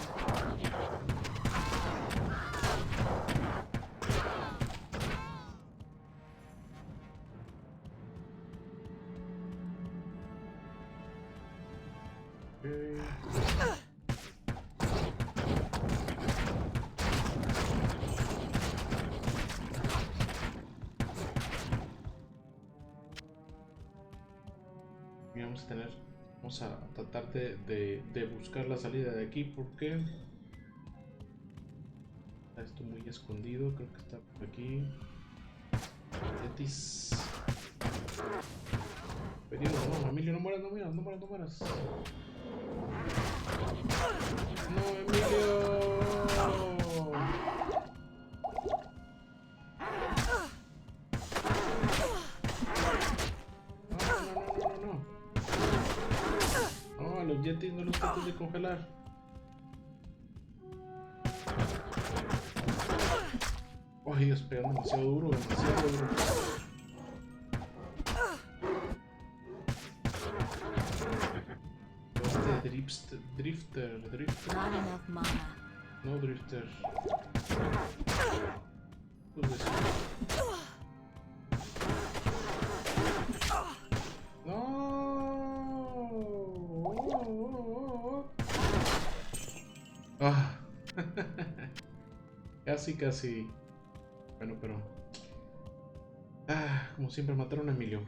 Okay. Vamos a tratar de buscar la salida de aquí porque está esto muy escondido. Creo que está por aquí. Yetis. Pedido, no, Emilio, no mueras, no mueras, no mueras, no mueras. No, Emilio. Los Yetis no los trates de congelar. Oh, ellos pegan demasiado duro, demasiado duro. Drifter. Not enough mana. No Drifter. Pues eso. Ah. Casi. Bueno, pero... como siempre mataron a Emilio.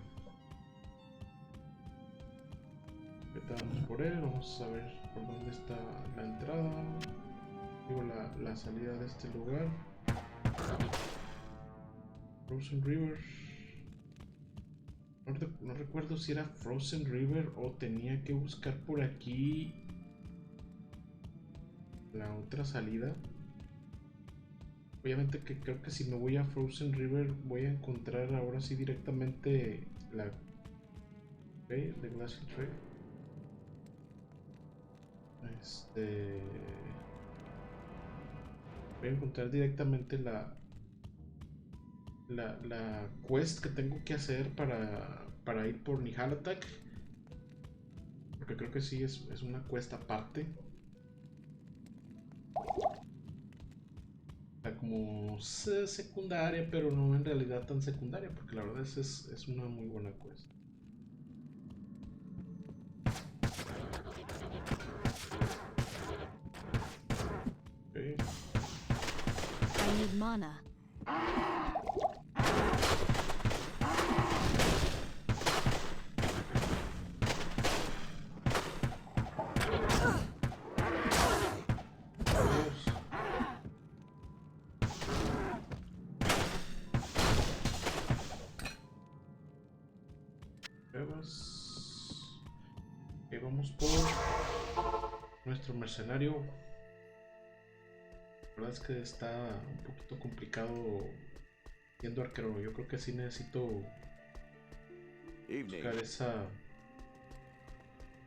Vamos por él, vamos a ver por dónde está la entrada. Digo, la salida de este lugar. Frozen River. No recuerdo si era Frozen River o tenía que buscar por aquí la otra salida. Obviamente que creo que si me voy a Frozen River voy a encontrar ahora sí directamente la de Glacial Trail. Voy a encontrar directamente la quest que tengo que hacer para ir por Nihalatak, porque creo que sí es una quest aparte. Como secundaria, pero no en realidad tan secundaria, porque la verdad es una muy buena quest. Okay. I need mana. Pruebas. Ok, vamos por nuestro mercenario. La verdad es que está un poquito complicado siendo arquero. Yo creo que sí necesito buscar ese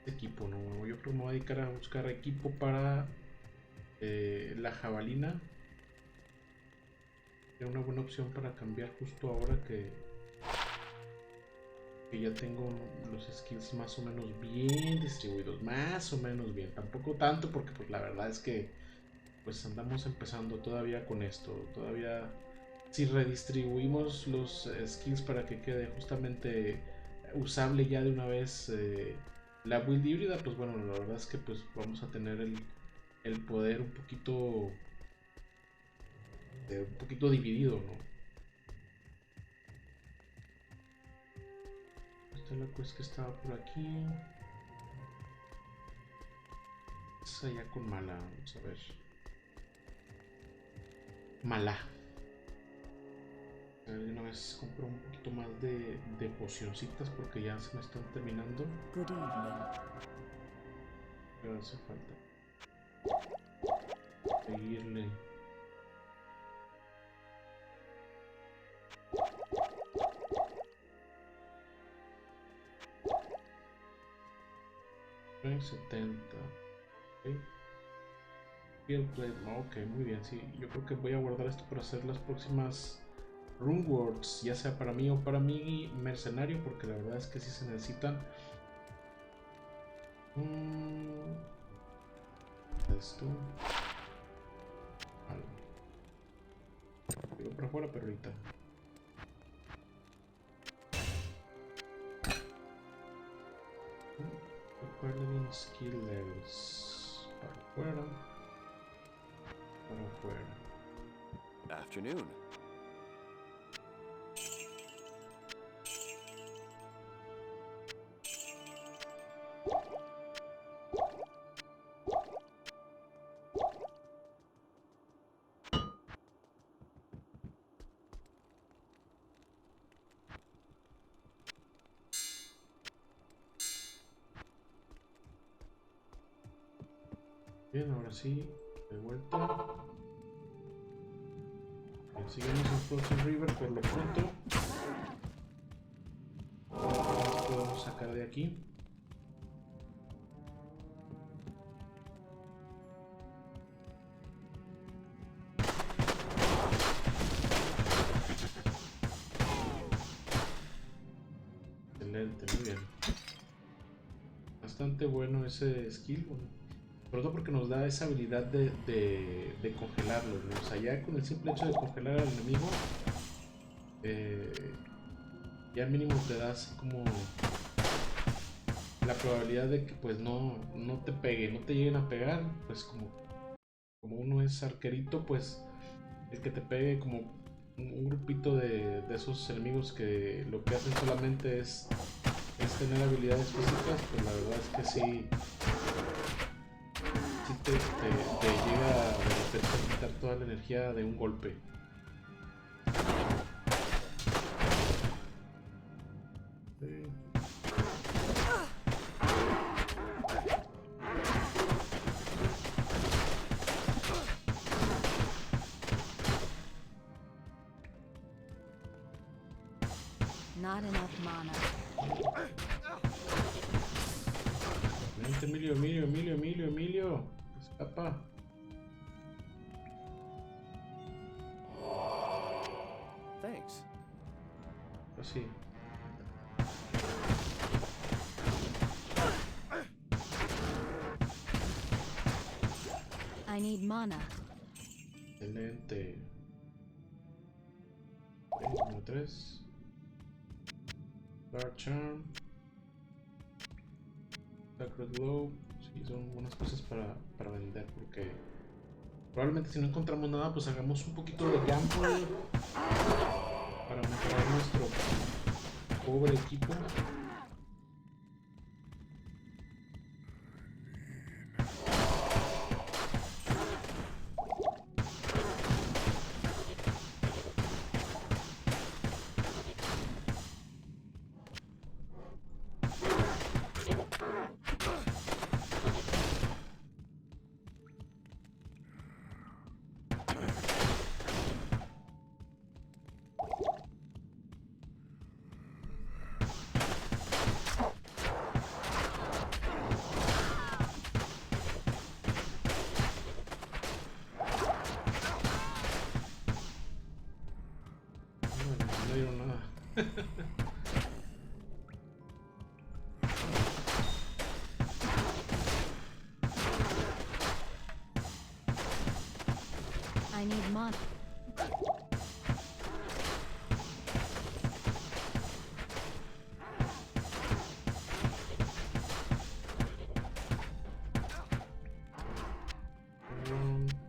equipo, ¿no? Yo creo que me voy a dedicar a buscar equipo para la jabalina. Es una buena opción para cambiar justo ahora que ya tengo los skills más o menos bien distribuidos. Más o menos bien. Tampoco tanto porque pues la verdad es que pues andamos empezando todavía con esto. Todavía si redistribuimos los skills para que quede justamente usable ya de una vez la build híbrida, pues bueno, la verdad es que pues vamos a tener el poder un poquito dividido, ¿no? Esta es la quest que estaba por aquí. Es allá con Mala, vamos a ver. Mala. A ver, de una vez compro un poquito más de pocioncitas porque ya se me están terminando. Good evening. Pero hace falta seguirle. En 70. Okay. Field Blade, ok, muy bien, sí. Yo creo que voy a guardar esto para hacer las próximas Rune Words, ya sea para mí o para mi mercenario, porque la verdad es que sí se necesitan. Esto. Vale. Voy para afuera, pero ahorita. Recuerden skill levels. Para afuera. Para afuera. Afternoon. Bien, ahora sí, de vuelta. Bien, seguimos en Frozen River por lo pronto. Ahora podemos sacar de aquí. Excelente, muy bien. Bastante bueno ese skill. Bueno, sobre todo porque nos da esa habilidad de congelarlos, ¿no? O sea, ya con el simple hecho de congelar al enemigo, ya mínimo te das como la probabilidad de que pues no te pegue, no te lleguen a pegar, pues como uno es arquerito, pues el que te pegue como un grupito de esos enemigos que lo que hacen solamente es tener habilidades físicas, pues la verdad es que sí te llega de repente a quitar toda la energía de un golpe. Sí. Not enough mana. Vente, Emilio. Escapa. Thanks. Pues sí. I need mana. Excelente. Número 3. Dark Charm. Sacred Glow. Sí, son buenas cosas para vender porque probablemente si no encontramos nada pues hagamos un poquito de gamble para mejorar nuestro pobre equipo. I need mana.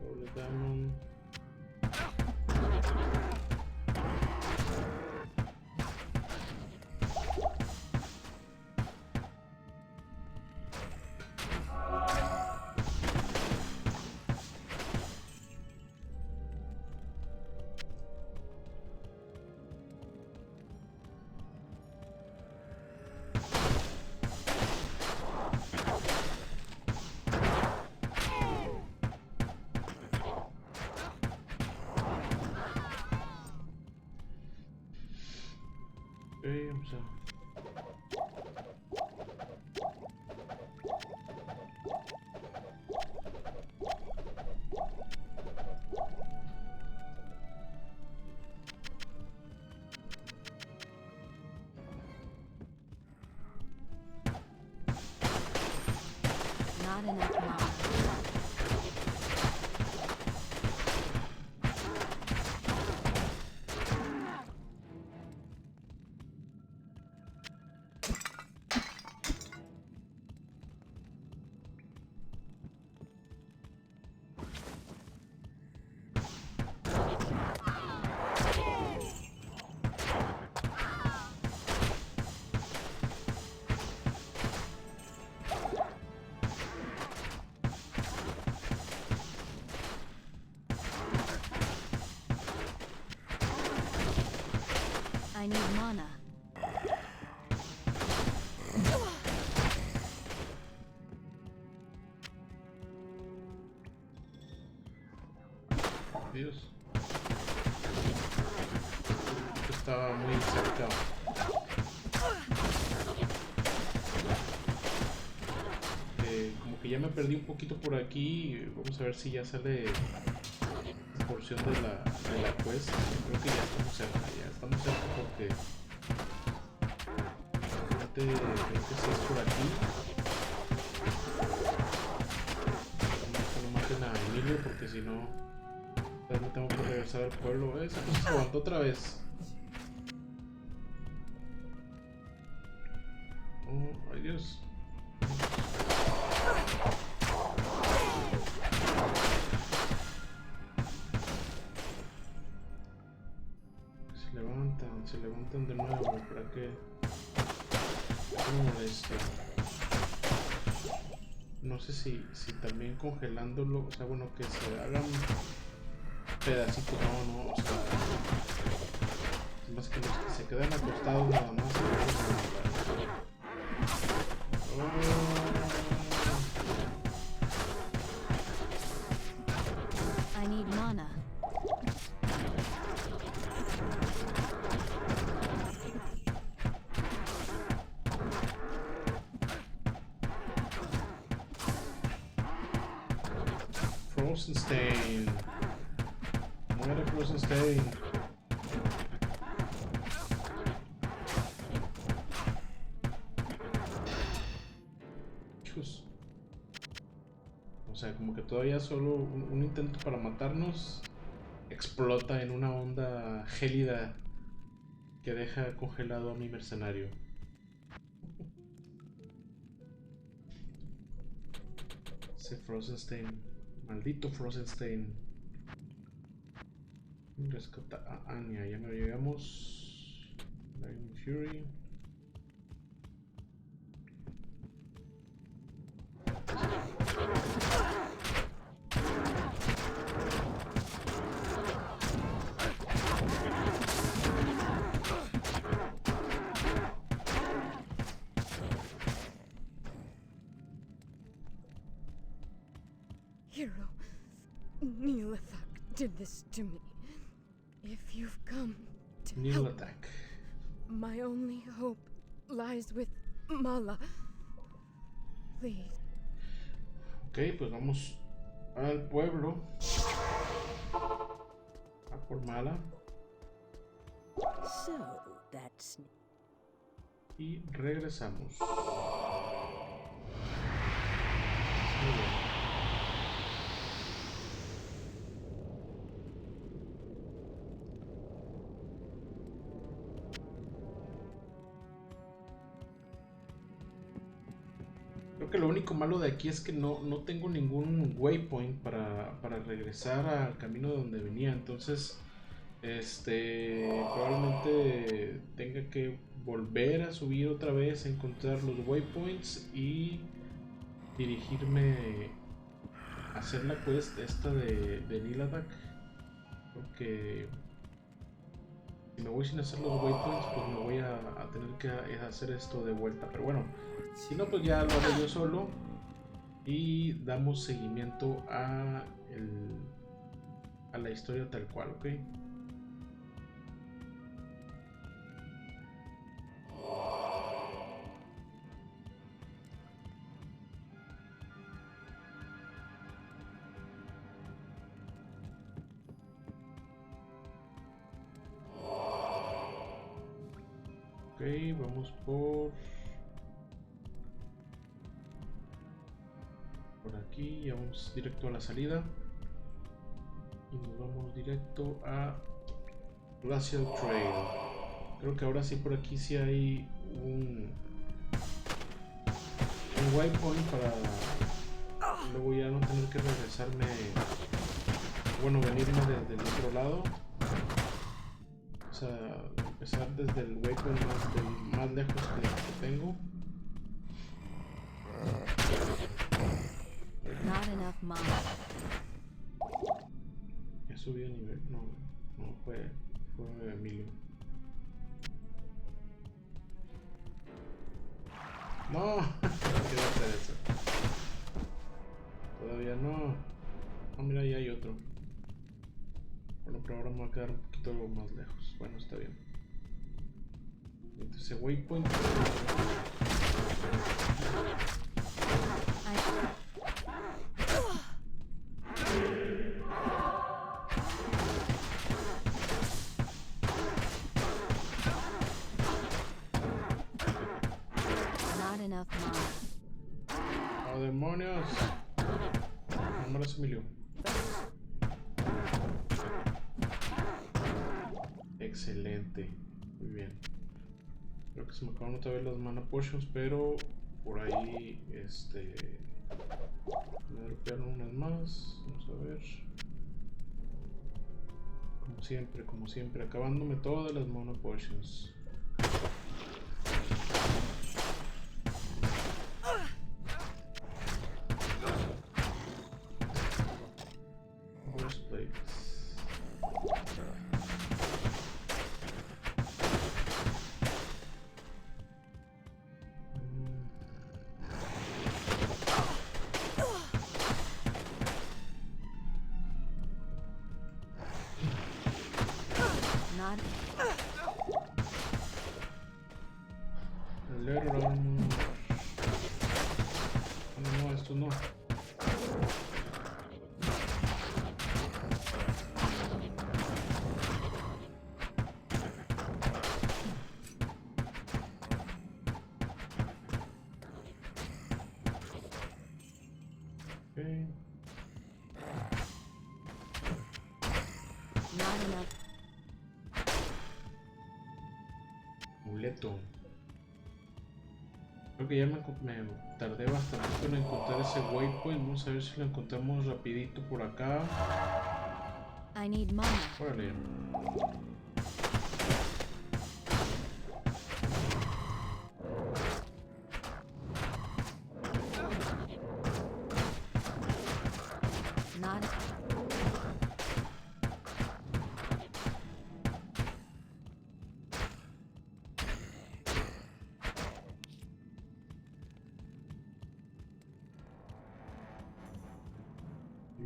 Doble diamond. Vamos a... Not enough mana. I need mana. Dios. Estaba muy cerca. Como que ya me perdí un poquito por aquí. Vamos a ver si ya sale porción de la quest. Creo que ya estamos cerca, porque creo que sí es por aquí. No maten a Emilio porque si no me tengo que regresar al pueblo. Esa cosa se aguantó otra vez. Oh, ay Dios. Se levantan de nuevo, ¿para qué? Me molesta. No sé si también congelándolo, o sea, bueno, que se hagan pedacitos, no, o sea, más que los que se quedan acostados nada más. I need mana. Frozen Stain. Muere Frozen Stain. Chus. O sea, como que todavía solo un intento para matarnos explota en una onda gélida que deja congelado a mi mercenario. Ese Frozen Stain. Maldito Frozen Stain. Rescata a Anya. Ya no llegamos. Lightning Fury. Hero, Neelathak did this to me. If you've come to help, Neelathak. my only hope lies with Mala. Please. Ok, pues vamos al pueblo. A por Mala. So, that snake. Y regresamos. Muy bien. Creo que lo único malo de aquí es que no tengo ningún waypoint para regresar al camino de donde venía. Entonces, probablemente tenga que volver a subir otra vez, encontrar los waypoints y dirigirme a hacer la quest esta de Niladak. Porque si me voy sin hacer los waypoints, pues me voy a tener que hacer esto de vuelta. Pero bueno, si no, pues ya lo haré yo solo. Y damos seguimiento a la historia tal cual, ¿ok? Ok, vamos por aquí, ya vamos directo a la salida y nos vamos directo a Glacial Trail. Creo que ahora sí por aquí sí hay un waypoint para luego ya no tener que regresarme, bueno, venirme desde el otro lado. O sea, empezar desde el waypoint más lejos que tengo. Not enough mana. Ya subí de nivel. No fue Emilio. No, quédate de eso. Todavía no. Ah, mira, ya hay otro. Bueno, pero ahora me va a quedar un poquito más lejos. Bueno, está bien. Entonces, waypoint. Not enough mana. ¡Oh, demonios! No me Emilio. Excelente. Muy bien. Creo que se me acaban otra vez las mana potions, pero por ahí me dropearon unas más. Vamos a ver. Como siempre, acabándome todas las mana potions. Not. No, esto no. Okay. Not enough. Muleto. Creo que ya me tardé bastante en encontrar ese waypoint. Vamos a ver si lo encontramos rapidito por acá. I need mana. Órale. Not.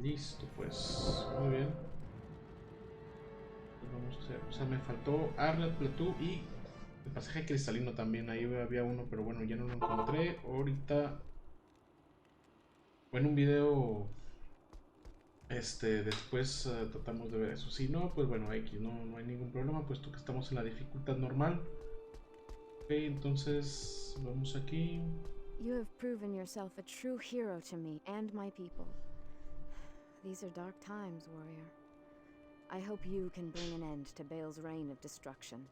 Listo, pues. Muy bien. Pues vamos a hacer. O sea, me faltó Arlet Plateau y el pasaje cristalino también. Ahí había uno, pero bueno, ya no lo encontré. Ahorita. Bueno, un video. Después tratamos de ver eso. Si no, pues bueno, X, no hay ningún problema, puesto que estamos en la dificultad normal. Ok, entonces vamos aquí. You have proven yourself a true hero to me and my people. These are dark times, warrior. I hope you can bring an end to Bale's reign of destruction.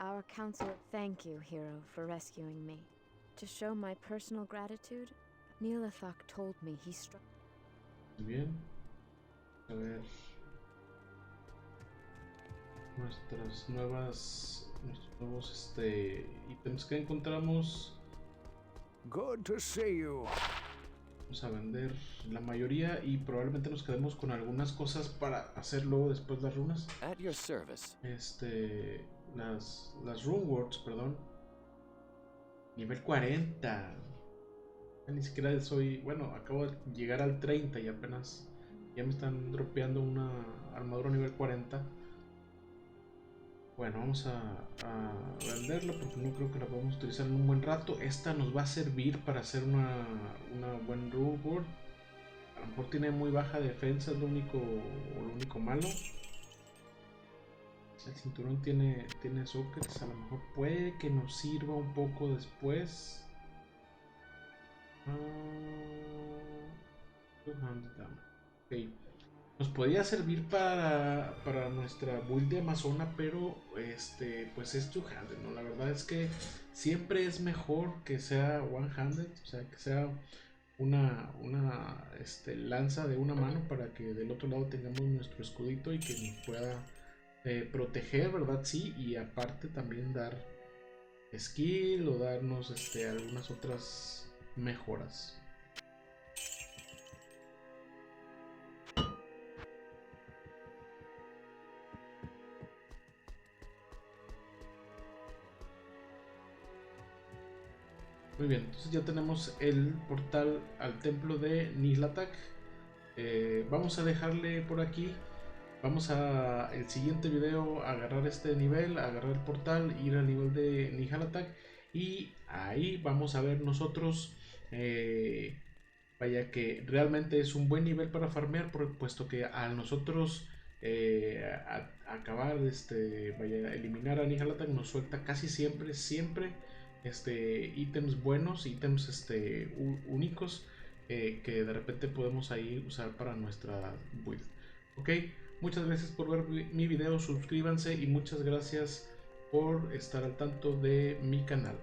Our council, thank you, hero, for rescuing me. To show my personal gratitude, Nilathak told me he struck. Bien. A ver. Nuestros nuevos ítems que encontramos. Good to see you. Vamos a vender la mayoría y probablemente nos quedemos con algunas cosas para hacer luego después las runas. At your service. Las rune words, perdón. Nivel 40. Ni siquiera soy, bueno, acabo de llegar al 30 y apenas ya me están dropeando una armadura nivel 40. Bueno, vamos a venderla porque no creo que la podamos utilizar en un buen rato. Esta nos va a servir para hacer una buen rune word. A lo mejor tiene muy baja defensa, es lo único malo. El cinturón tiene sockets, a lo mejor puede que nos sirva un poco después. Ok. Nos podría servir para nuestra build de Amazona, pero pues es two-handed, ¿no? La verdad es que siempre es mejor que sea one-handed, o sea, que sea una lanza de una mano para que del otro lado tengamos nuestro escudito y que nos pueda proteger, ¿verdad? Sí, y aparte también dar skill o darnos algunas otras mejoras. Muy bien, entonces ya tenemos el portal al templo de Nihlatak. Vamos a dejarle por aquí. Vamos a el siguiente video a agarrar este nivel, a agarrar el portal, ir al nivel de Nihlatak y ahí vamos a ver nosotros, vaya que realmente es un buen nivel para farmear, puesto que al nosotros acabar, vaya, eliminar a Nihlatak nos suelta casi siempre ítems buenos, ítems únicos que de repente podemos ahí usar para nuestra build. Ok, muchas gracias por ver mi video, suscríbanse y muchas gracias por estar al tanto de mi canal.